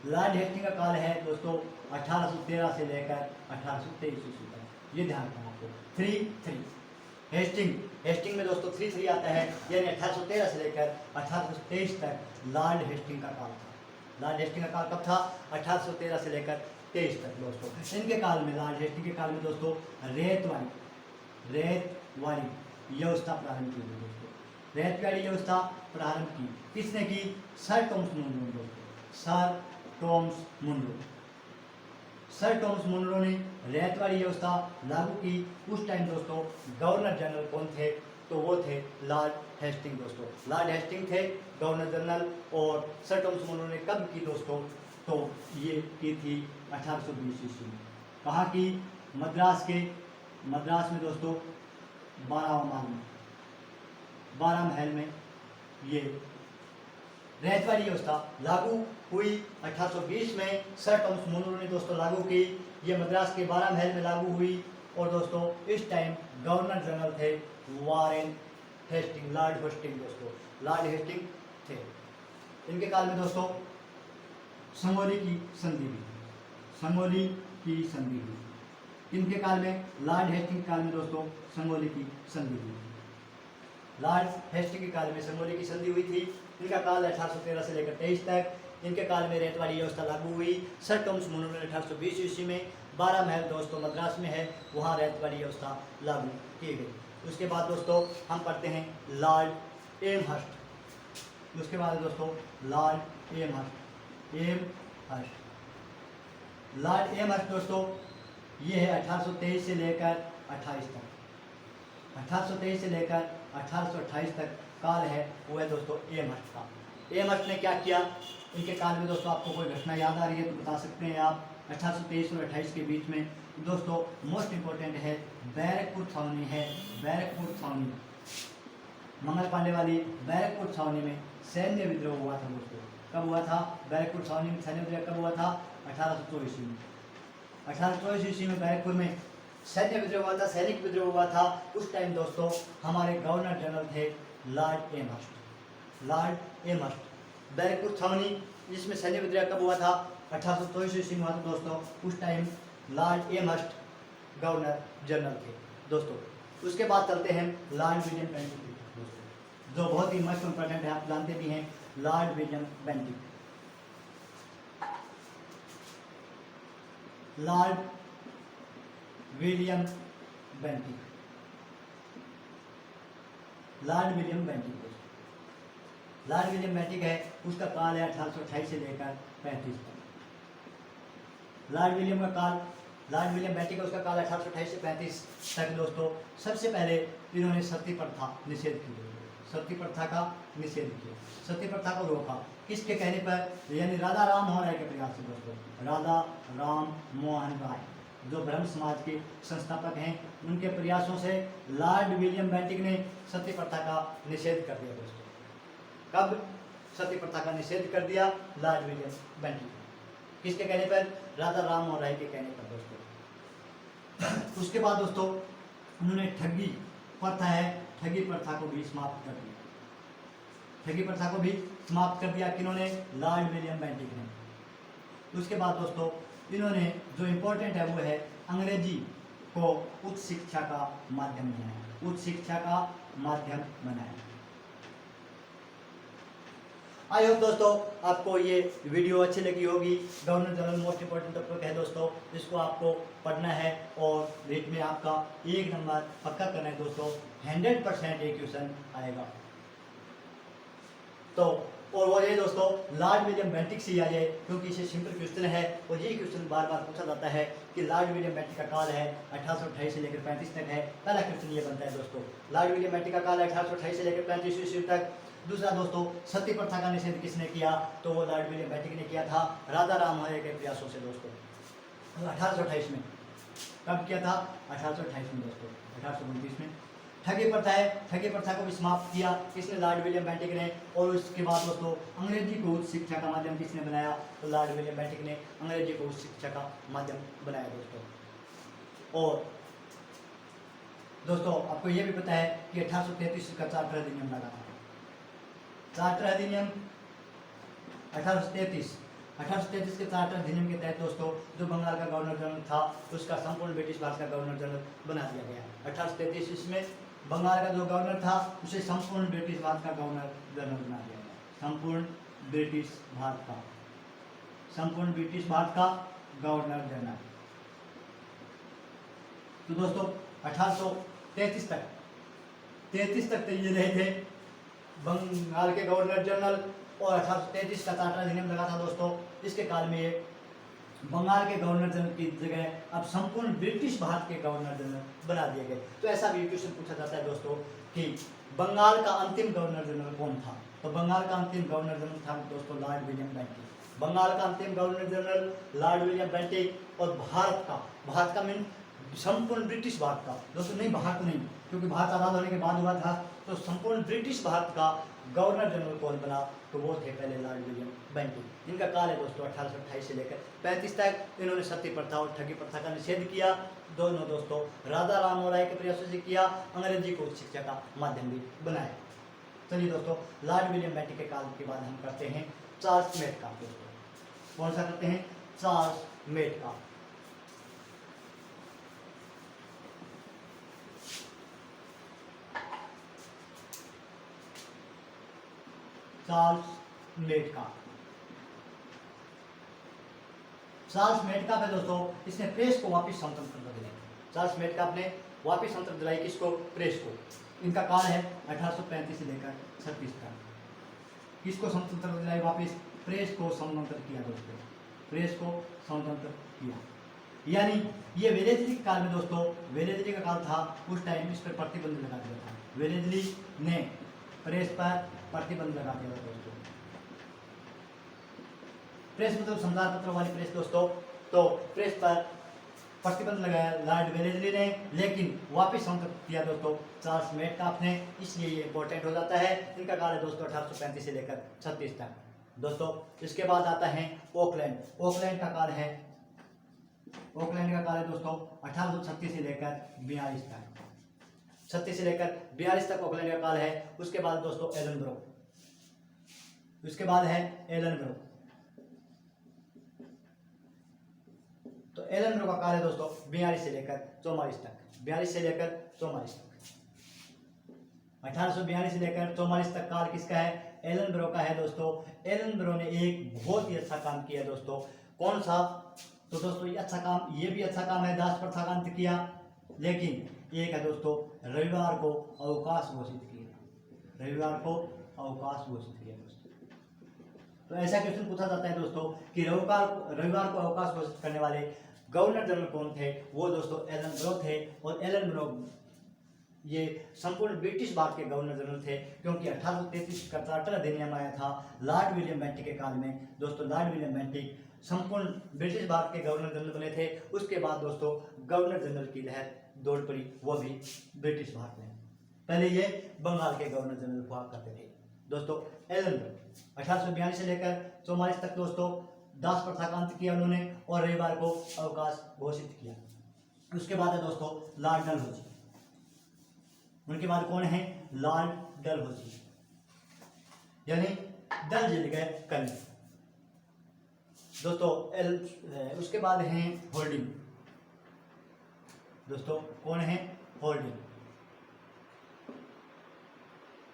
लॉर्ड हेस्टिंग का काल है दोस्तों 1813 से लेकर 1823 ईस्वी तक, ये ध्यान रखना आपको। 3 हेस्टिंग में दोस्तों 3 आता है, यानी 1813 से लेकर 1823 तक लॉर्ड हेस्टिंग का काल था। लॉर्ड हेस्टिंग का काल कब था? 1813 से लेकर 23 तक दोस्तों। इनके काल में, लॉर्ड हेस्टिंग के काल में दोस्तों रेत वाली व्यवस्था प्रारंभ की गई दोस्तों। रेत वाली व्यवस्था प्रारंभ की किसने की? सर टॉमस मुनरो ने दोस्तों। सर टॉमस मुनरो ने रेत वाली व्यवस्था लागू की। उस टाइम दोस्तों गवर्नर जनरल कौन थे? तो वो थे लॉर्ड हेस्टिंग दोस्तों। लॉर्ड हेस्टिंग थे गवर्नर जनरल। और सर टॉमस मुनरो ने कब की दोस्तों? तो ये की थी 1820 ईस्वी में। कहाँ की? मद्रास में दोस्तों 12 महल में ये रेत वाली व्यवस्था लागू हुई। 1820 में सर टॉमस मुनरो ने दोस्तों लागू की। ये मद्रास के 12 महल में लागू हुई। और दोस्तों इस टाइम गवर्नर जनरल थे वॉरेन हेस्टिंग, लॉर्ड हेस्टिंग दोस्तों। लॉर्ड हेस्टिंग थे। इनके काल में दोस्तों समोली की संधि हुई। इनके काल में, लॉर्ड हेस्टिंग के काल में दोस्तों समोली की संधि हुई। लॉर्ड हेस्टिंग के काल में समोली की संधि हुई थी। इनका काल 1813 से लेकर 23 तक। इनके काल में रेत वाली व्यवस्था लागू हुई। सर टॉमस मुनरो ने 1820 ईस्वी में 12 महल दोस्तों मद्रास में है, वहाँ रेत वाली व्यवस्था लागू की गई। उसके बाद दोस्तों हम पढ़ते हैं लॉर्ड एमहर्स्ट। उसके बाद दोस्तों लॉर्ड एमहर्स्ट दोस्तों ये है 1823 से लेकर 28 तक। 1823 से लेकर 1828 तक काल है, वो है दोस्तों एमहर्स्ट का। एमहर्स्ट ने क्या किया? इनके काल में दोस्तों आपको कोई घटना याद आ रही है तो बता सकते हैं आप। 1823 और 28 के बीच में दोस्तों मोस्ट इम्पोर्टेंट है बैरकपुर छावनी है। बैरकपुर छावनी, मंगल पांडे वाली बैरकपुर छावनी में सैन्य विद्रोह हुआ था दोस्तों। कब हुआ था? बैरकपुर छावनी में सैन्य विद्रोह कब हुआ था? 1824 ईस्वी में। 1824 ईस्वी में बैरकपुर में सैन्य विद्रोह हुआ था, सैनिक विद्रोह हुआ था। उस टाइम दोस्तों हमारे गवर्नर जनरल थे लॉर्ड एमहर्स्ट। बैरकपुर छावनी जिसमें सैन्य विद्रोह कब हुआ था? 1824 ईस्वी में हुआ था दोस्तों। उस time Lord Amherst governor general थे दोस्तों। उसके बाद चलते हैं लॉर्ड विलियम बेंटिक दोस्तों, जो बहुत ही मस्ट इंपॉर्टेंट है, आप जानते भी हैं। Lord William Bentinck, Lord William Bentinck है, उसका काल है 1828 से लेकर 35 तक। लॉर्ड विलियम बेंटिक का उसका काल 1828 से 35 तक दोस्तों। सबसे पहले इन्होंने सती प्रथा निषेध की। सती प्रथा का निषेध किया, सती प्रथा को रोका। किसके कहने पर? यानी राधा राम मोहन राय के प्रयास से दोस्तों। राधा राम मोहन राय जो ब्रह्म समाज के संस्थापक हैं, उनके प्रयासों से लॉर्ड विलियम बेंटिक ने सती प्रथा का निषेध कर दिया दोस्तों। कब सती प्रथा का निषेध कर दिया? Lord William Bentinck. किसके कहने पर? राधा राम मोहन राय के कहने पर दोस्तों। उसके बाद दोस्तों उन्होंने ठगी प्रथा को भी समाप्त कर दिया। ठगी प्रथा को भी समाप्त कर दिया किन्होंने? लॉर्ड विलियम बेंटिक ने। उसके बाद दोस्तों इन्होंने जो इम्पोर्टेंट है वो है अंग्रेजी को उच्च शिक्षा का माध्यम बनाया। आई होप दोस्तों आपको ये वीडियो अच्छी लगी होगी। Governor general most important topic है दोस्तों, इसको आपको पढ़ना है और रीट में आपका 1 नंबर पक्का करना है दोस्तों। 100% ये क्वेश्चन आएगा। तो और वो ये दोस्तों लॉर्ड विलियम बेंटिक से आ जाए, क्योंकि इसे सिंपल क्वेश्चन है और ये क्वेश्चन बार बार पूछा जाता है कि लॉर्ड विलियम बेंटिक का काल है 1828 से लेकर 35 तक है। पहला क्वेश्चन ये बनता है दोस्तों, लॉर्ड विलियम बेंटिक का काल 1828 से लेकर 35 ईस्वी तक। दूसरा दोस्तों सती प्रथा का निषेध किसने किया? तो वो लॉर्ड विलियम बेंटिक ने किया था राधा राम मोहन राय के प्रयासों से दोस्तों। 1828 में। कब किया था? 1828 में दोस्तों। 1829 में। ठगी प्रथा है, ठगी प्रथा को भी समाप्त किया किसने? लॉर्ड विलियम बेंटिक ने। और उसके बाद दोस्तों अंग्रेजी को उच्च शिक्षा का माध्यम किसने बनाया? तो लॉर्ड विलियम बेंटिक ने अंग्रेजी को उच्च शिक्षा का माध्यम बनाया दोस्तों। और दोस्तों आपको ये भी पता है कि 1833 का चार्टर अधिनियम लगा था। चार्टर अधिनियम 1833 1833 के चार्टर अधिनियम के तहत दोस्तों जो बंगाल का गवर्नर जनरल था उसका संपूर्ण ब्रिटिश भारत का गवर्नर जनरल बना दिया गया। 1833 में बंगाल का जो गवर्नर था उसे संपूर्ण ब्रिटिश भारत का गवर्नर जनरल बना दिया गया। संपूर्ण ब्रिटिश भारत का गवर्नर जनरल। तो दोस्तों 1833 तक तो ये रहे थे बंगाल के गवर्नर जनरल और 1833 का चार्टर अधिनियम लगा था दोस्तों। इसके काल में ये बंगाल के गवर्नर जनरल की जगह अब संपूर्ण ब्रिटिश भारत के गवर्नर जनरल बना दिए गए। तो ऐसा भी क्वेश्चन पूछा जाता है दोस्तों कि बंगाल का अंतिम गवर्नर जनरल कौन था। तो बंगाल का अंतिम गवर्नर जनरल था दोस्तों लॉर्ड विलियम बेंटिक। बंगाल का अंतिम governor general Lord William Bentinck. और भारत का मीन संपूर्ण ब्रिटिश भारत का दोस्तों, नहीं भारत नहीं, क्योंकि भारत आजाद होने के बाद हुआ था। तो संपूर्ण ब्रिटिश भारत का गवर्नर जनरल कौन बना, तो वो थे पहले लॉर्ड विलियम बेंटिक। इनका काल है दोस्तों 1828 से लेकर 35 तक। इन्होंने सती प्रथा और ठगी प्रथा का निषेध किया। दोनों दोस्तों राजा राम मोहन राय के प्रयासों से किया। अंग्रेजी को शिक्षा का माध्यम भी बनाया। चलिए दोस्तों, लॉर्ड विलियम बेंटिक के काल के बाद हम करते हैं चार्ल्स मेटकाफ। दोस्तों कौन सा करते हैं? Charles Metcalfe. चार्ल्स मेटकाफ है दोस्तों। इसने प्रेस को वापस स्वतंत्रता दिलाई। चार्ल्स मेटकाफ ने वापस स्वतंत्रता दिलाई किसको? प्रेस को। इनका काल है 1835 से लेकर 36 तक। किसको स्वतंत्रता दिलाई वापस? प्रेस को स्वतंत्र किया दोस्तों, प्रेस को स्वतंत्र किया। यानी ये वेलेस्ली के काल में दोस्तों, वेलेस्ली का काल था, उस टाइम इस पर प्रतिबंध लगा दिया था। वेलेस्ली ने प्रेस पर प्रतिबंध लगा दिया दोस्तों। प्रेस मतलब समाचार पत्र वाली प्रेस दोस्तों। तो प्रेस पर प्रतिबंध लगाया लॉर्ड वेलेस्ली ने, लेकिन वापस स्वतंत्र किया दोस्तों चार्ल्स मेटकाफ ने। इसलिए ये इंपॉर्टेंट हो जाता है। इनका काल है दोस्तों 1835 से लेकर 36 तक दोस्तों। इसके बाद आता है ऑकलैंड। ऑकलैंड का काल है दोस्तों 1836 से लेकर 42 तक। 36 से लेकर 42 तक ऑकलैंड का काल है। उसके बाद दोस्तों एलनब्रो। तो एलनब्रो का काल है दोस्तों 42 से लेकर 44 तक। 42 से लेकर 44 तक। 1842 से लेकर 44 तक काल किसका है? एलनब्रो का है दोस्तों। एलनब्रो ने एक बहुत ही अच्छा काम किया दोस्तों। कौन सा? तो दोस्तों ये भी अच्छा काम है, दास प्रथा का अंत किया। लेकिन एक है दोस्तों रविवार को अवकाश घोषित किया दोस्तों। तो ऐसा क्वेश्चन पूछा जाता है दोस्तों कि रविवार को अवकाश घोषित करने वाले गवर्नर जनरल कौन थे? वो दोस्तों एलनब्रो थे। और एलनब्रो ये संपूर्ण ब्रिटिश भारत के गवर्नर जनरल थे, क्योंकि 1833 का चार्टर अधिनियम आया था लॉर्ड विलियम बेंटिक के काल में दोस्तों। लॉर्ड विलियम बेंटिक संपूर्ण ब्रिटिश भारत के गवर्नर जनरल बने थे। उसके बाद दोस्तों गवर्नर जनरल की लहर दौड़ पड़ी, वो भी ब्रिटिश भारत में। पहले ये बंगाल के गवर्नर जनरल हुआ करते थे दोस्तों। एलनब्रो 1842 से लेकर 44 तक दोस्तों दास प्रथा का अंत किया उन्होंने और रविवार को अवकाश घोषित किया। उसके बाद है दोस्तों लॉर्ड डलहौजी। उनके बाद कौन है? लॉर्ड डलहौजी, यानी डल जिल गए कल दोस्तों। उसके बाद हैं होल्डिंग दोस्तों। कौन है? होल्डिंग।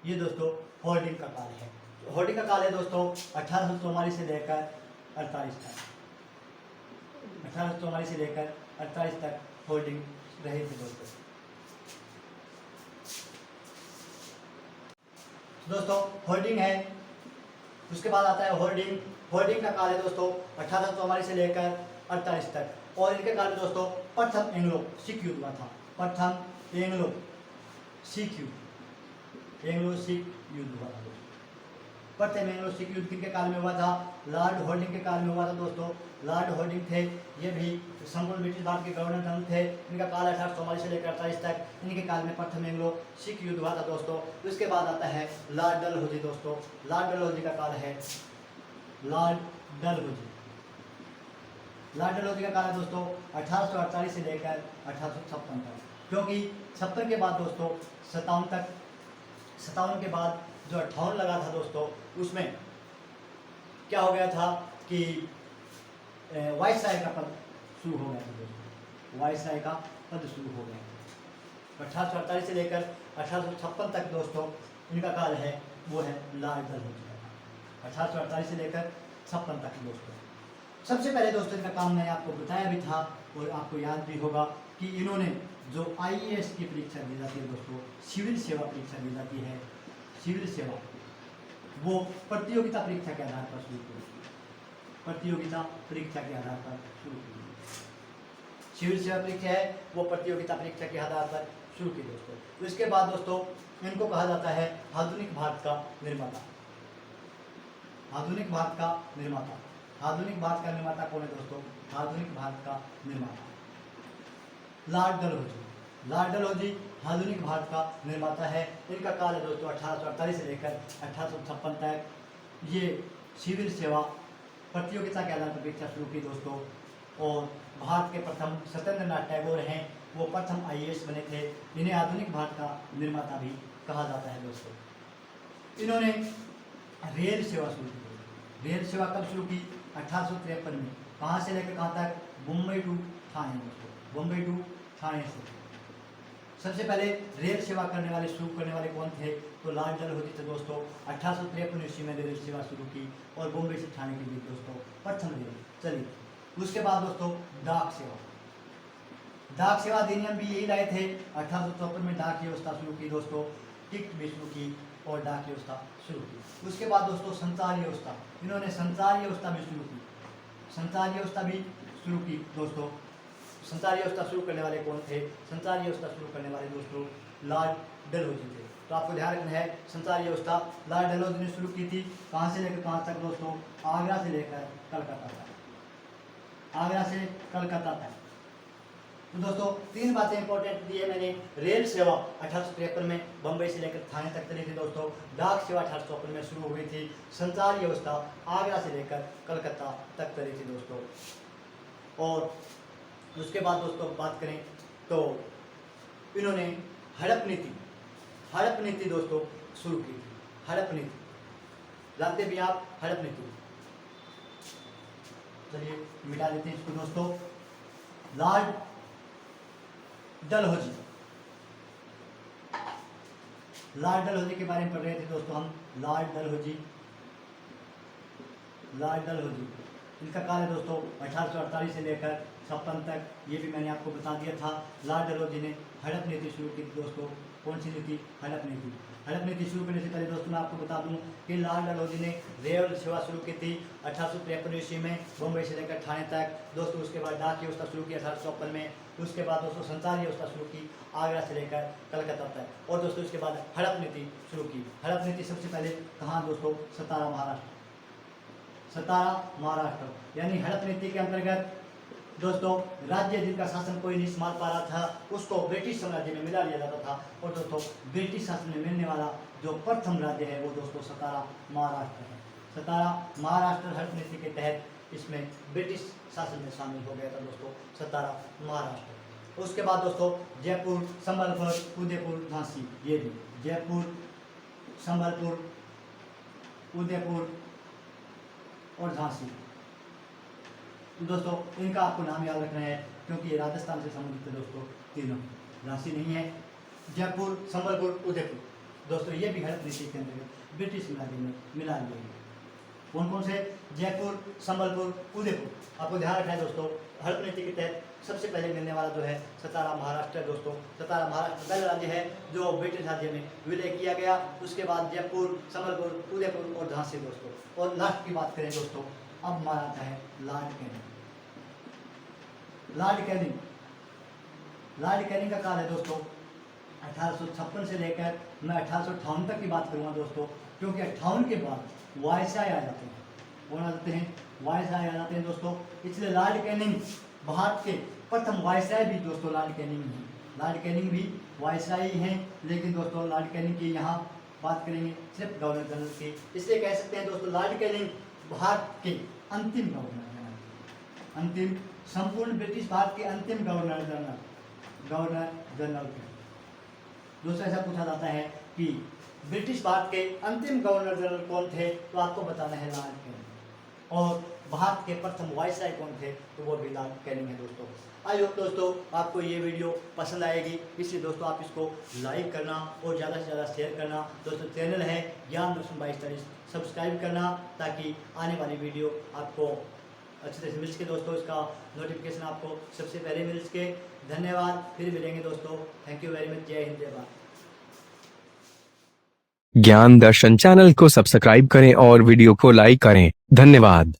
ये दोस्तों होल्डिंग का काल है। होल्डिंग का काल है दोस्तों 1844 से लेकर 48 तक। 1844 से लेकर 48 तक होल्डिंग रहे थे दोस्तों। होल्डिंग है। उसके बाद आता है होल्डिंग का काल है दोस्तों 1844 से लेकर 48 तक। और इनके काल में दोस्तों प्रथम एंग्लो सिख युद्ध हुआ था। प्रथम एंग्लो सिख युद्ध हुआ था। प्रथम एंग्लो सिख युद्ध किनके काल में हुआ था? लॉर्ड होल्डिंग के काल में हुआ था दोस्तों। लॉर्ड होल्डिंग थे, ये भी संपूर्ण ब्रिटिश भारत के गवर्नर जनरल थे। इनका काल 1844 से लेकर 48 तक। इनके काल में प्रथम एंग्लो सिख युद्ध हुआ था दोस्तों। उसके बाद आता है लॉर्ड डलहौजी दोस्तों। लॉर्ड डलहौजी का काल है लॉर्ड डलहौजी का काल है दोस्तों 1848 से लेकर 1856 तक। क्योंकि 56 के बाद दोस्तों 57 के बाद जो 58 लगा था दोस्तों, उसमें क्या हो गया था कि वायसराय का पद शुरू हो गया था दोस्तों, वायसराय का पद शुरू हो गया। 1848 से लेकर 1856 तक दोस्तों इनका काल है वो है लॉर्ड डलहौजी का, 1848 से लेकर 56 तक दोस्तों। सबसे पहले दोस्तों इनका काम मैंने आपको बताया भी था और आपको याद भी होगा कि इन्होंने जो IAS की परीक्षा दी जाती है दोस्तों, सिविल सेवा परीक्षा दी जाती है, सिविल सेवा, वो प्रतियोगिता परीक्षा के आधार पर शुरू की, प्रतियोगिता परीक्षा के आधार पर शुरू की। सिविल सेवा परीक्षा है वो प्रतियोगिता परीक्षा के आधार पर शुरू की दोस्तों। तो इसके बाद दोस्तों इनको कहा जाता है आधुनिक भारत का निर्माता, आधुनिक भारत का निर्माता। आधुनिक भारत का निर्माता कौन है दोस्तों? आधुनिक भारत का निर्माता लॉर्ड डलहौजी। लॉर्ड डलहौजी आधुनिक भारत का निर्माता है। इनका काल है दोस्तों 1848 से लेकर 1856 तक। ये सिविल सेवा प्रतियोगिता के आधार पर परीक्षा शुरू की दोस्तों। और भारत के प्रथम सत्येंद्रनाथ टैगोर हैं, वो प्रथम IAS बने थे। इन्हें आधुनिक भारत का निर्माता भी कहा जाता है दोस्तों। इन्होंने रेल सेवा शुरू की। रेल सेवा कब शुरू की? 1853 में। कहाँ से लेकर कहाँ तक? मुंबई टू ठाणे दोस्तों, मुंबई टू ठाणे से। सबसे पहले रेल सेवा करने वाले शुरू करने वाले कौन थे? तो लॉर्ड डलहौजी थे दोस्तों। 1853 ईस्वी में रेल सेवा शुरू की और बॉम्बे से ठाणे के बीच दोस्तों प्रथम रेल चली। उसके बाद दोस्तों डाक सेवा, डाक सेवा अधिनियम भी यही लाए थे। 1854 में डाक व्यवस्था शुरू की दोस्तों, टिकट भी शुरू की और डाक व्यवस्था शुरू की। उसके बाद दोस्तों संचार व्यवस्था, इन्होंने संचार व्यवस्था भी शुरू की, संचार व्यवस्था भी शुरू की दोस्तों। संचार व्यवस्था शुरू करने वाले कौन थे? संचार व्यवस्था शुरू करने वाले दोस्तों लॉर्ड डलहौजी थे। तो आपको ध्यान रखना है, संचार व्यवस्था लॉर्ड डलहौजी ने शुरू की थी। कहाँ से लेकर कहाँ तक दोस्तों? आगरा से लेकर कलकत्ता तक, आगरा से कलकत्ता तक। तो दोस्तों तीन बातें इंपॉर्टेंट दी है मैंने। रेल सेवा 1853 में बम्बई से लेकर ठाणे तक चली थी दोस्तों। डाक सेवा 1854 में शुरू हुई थी। संचार व्यवस्था आगरा से लेकर कलकत्ता तक चली थी दोस्तों। और उसके बाद दोस्तों बात करें तो इन्होंने हड़प नीति, हड़प नीति दोस्तों शुरू की थी। हड़प नीति जानते भी आप? हड़प नीति, चलिए मिटा देते हैं इसको दोस्तों। लॉर्ड डलहौजी, लॉर्ड डलहौजी के बारे में पढ़ रहे थे दोस्तों हम। लॉर्ड डलहौजी, लॉर्ड डलहौजी इनका काल है दोस्तों 1848 से लेकर 56 तक। ये भी मैंने आपको बता दिया था। लॉर्ड डलहौजी ने हड़प नीति शुरू की थी दोस्तों। कौन सी नीति? हड़प नीति। हड़प नीति शुरू करने से पहले दोस्तों मैं आपको बता दूं कि लॉर्ड डलहौजी ने रेल सेवा शुरू की थी 1853 ईस्वी में बम्बई से लेकर ठाणे तक दोस्तों। उसके बाद डाक व्यवस्था शुरू की 1854 में। उसके बाद दोस्तों संचार व्यवस्था शुरू की आगरा से लेकर कलकत्ता तक। और दोस्तों इसके बाद हड़प नीति शुरू की। हड़प नीति सबसे पहले कहाँ दोस्तों? सतारा महाराष्ट्र, सतारा महाराष्ट्र। यानी हड़प नीति के अंतर्गत दोस्तों राज्य जिनका शासन कोई नहीं संभाल पा रहा था उसको ब्रिटिश साम्राज्य में मिला लिया जाता था। और दोस्तों ब्रिटिश शासन में मिलने वाला जो प्रथम राज्य है वो दोस्तों सतारा महाराष्ट्र है। सतारा महाराष्ट्र हड़प नीति के तहत इसमें ब्रिटिश शासन में शामिल हो गया था दोस्तों सतारा महाराष्ट्र। उसके बाद दोस्तों जयपुर, संबलपुर, उदयपुर, झांसी, ये भी जयपुर, संबलपुर, उदयपुर और झांसी। तो दोस्तों इनका आपको नाम याद रखना है क्योंकि ये राजस्थान से संबंधित है दोस्तों तीनों। झांसी नहीं है, जयपुर, संबलपुर, उदयपुर दोस्तों ये भी हड़प नीति के अंतर्गत ब्रिटिश राज्य में मिला लिए हैं। कौन कौन से? जयपुर, संबलपुर, उदयपुर। आपको ध्यान रखना है दोस्तों हड़प नीति के तहत सबसे पहले मिलने वाला जो है सतारा महाराष्ट्र है दोस्तों। सतारा महाराष्ट्र पहला राज्य है जो ब्रिटिश राज्य में विलय किया गया। उसके बाद जयपुर, संबलपुर, उदयपुर और झांसी दोस्तों। और लास्ट की बात करें दोस्तों, अब हमारा आता है Lord Canning. Lord Canning, Lord Canning का काल है दोस्तों 1856 से लेकर मैं 1858 तक की बात करूंगा दोस्तों। क्योंकि 58 के बाद वायसराय आ जाते हैं। कौन आ जाते हैं? वायसराय आ जाते हैं दोस्तों। इसलिए लॉर्ड कैनिंग भारत के प्रथम वायसराय भी दोस्तों लॉर्ड कैनिंग ही। लॉर्ड कैनिंग भी वायसराय ही हैं। लेकिन दोस्तों लॉर्ड कैनिंग की यहाँ बात करेंगे सिर्फ गवर्नर जनरल की। इसलिए कह सकते हैं दोस्तों लॉर्ड कैनिंग भारत के अंतिम गवर्नर जनरल, अंतिम संपूर्ण ब्रिटिश भारत के अंतिम गवर्नर जनरल, गवर्नर जनरल थे दोस्तों। ऐसा पूछा जाता है कि ब्रिटिश भारत के अंतिम गवर्नर जनरल कौन थे तो आपको बताना है लॉर्ड कैनिंग। और भारत के प्रथम वायसराय कौन थे, तो वो भी लॉर्ड कैनिंग है दोस्तों। आई होप दोस्तों आपको ये वीडियो पसंद आएगी, इसलिए दोस्तों आप इसको लाइक करना और ज़्यादा से ज़्यादा शेयर करना। दोस्तों चैनल है ज्ञान रोशन बाई स्टडीज, सब्सक्राइब करना ताकि आने वाली वीडियो आपको अच्छे से मिल सके दोस्तों, इसका नोटिफिकेशन आपको सबसे पहले मिल सके। धन्यवाद, फिर मिलेंगे दोस्तों। Thank you very much. जय हिंद, जय भारत। ज्ञान दर्शन चैनल को सब्सक्राइब करें और वीडियो को लाइक करें। धन्यवाद।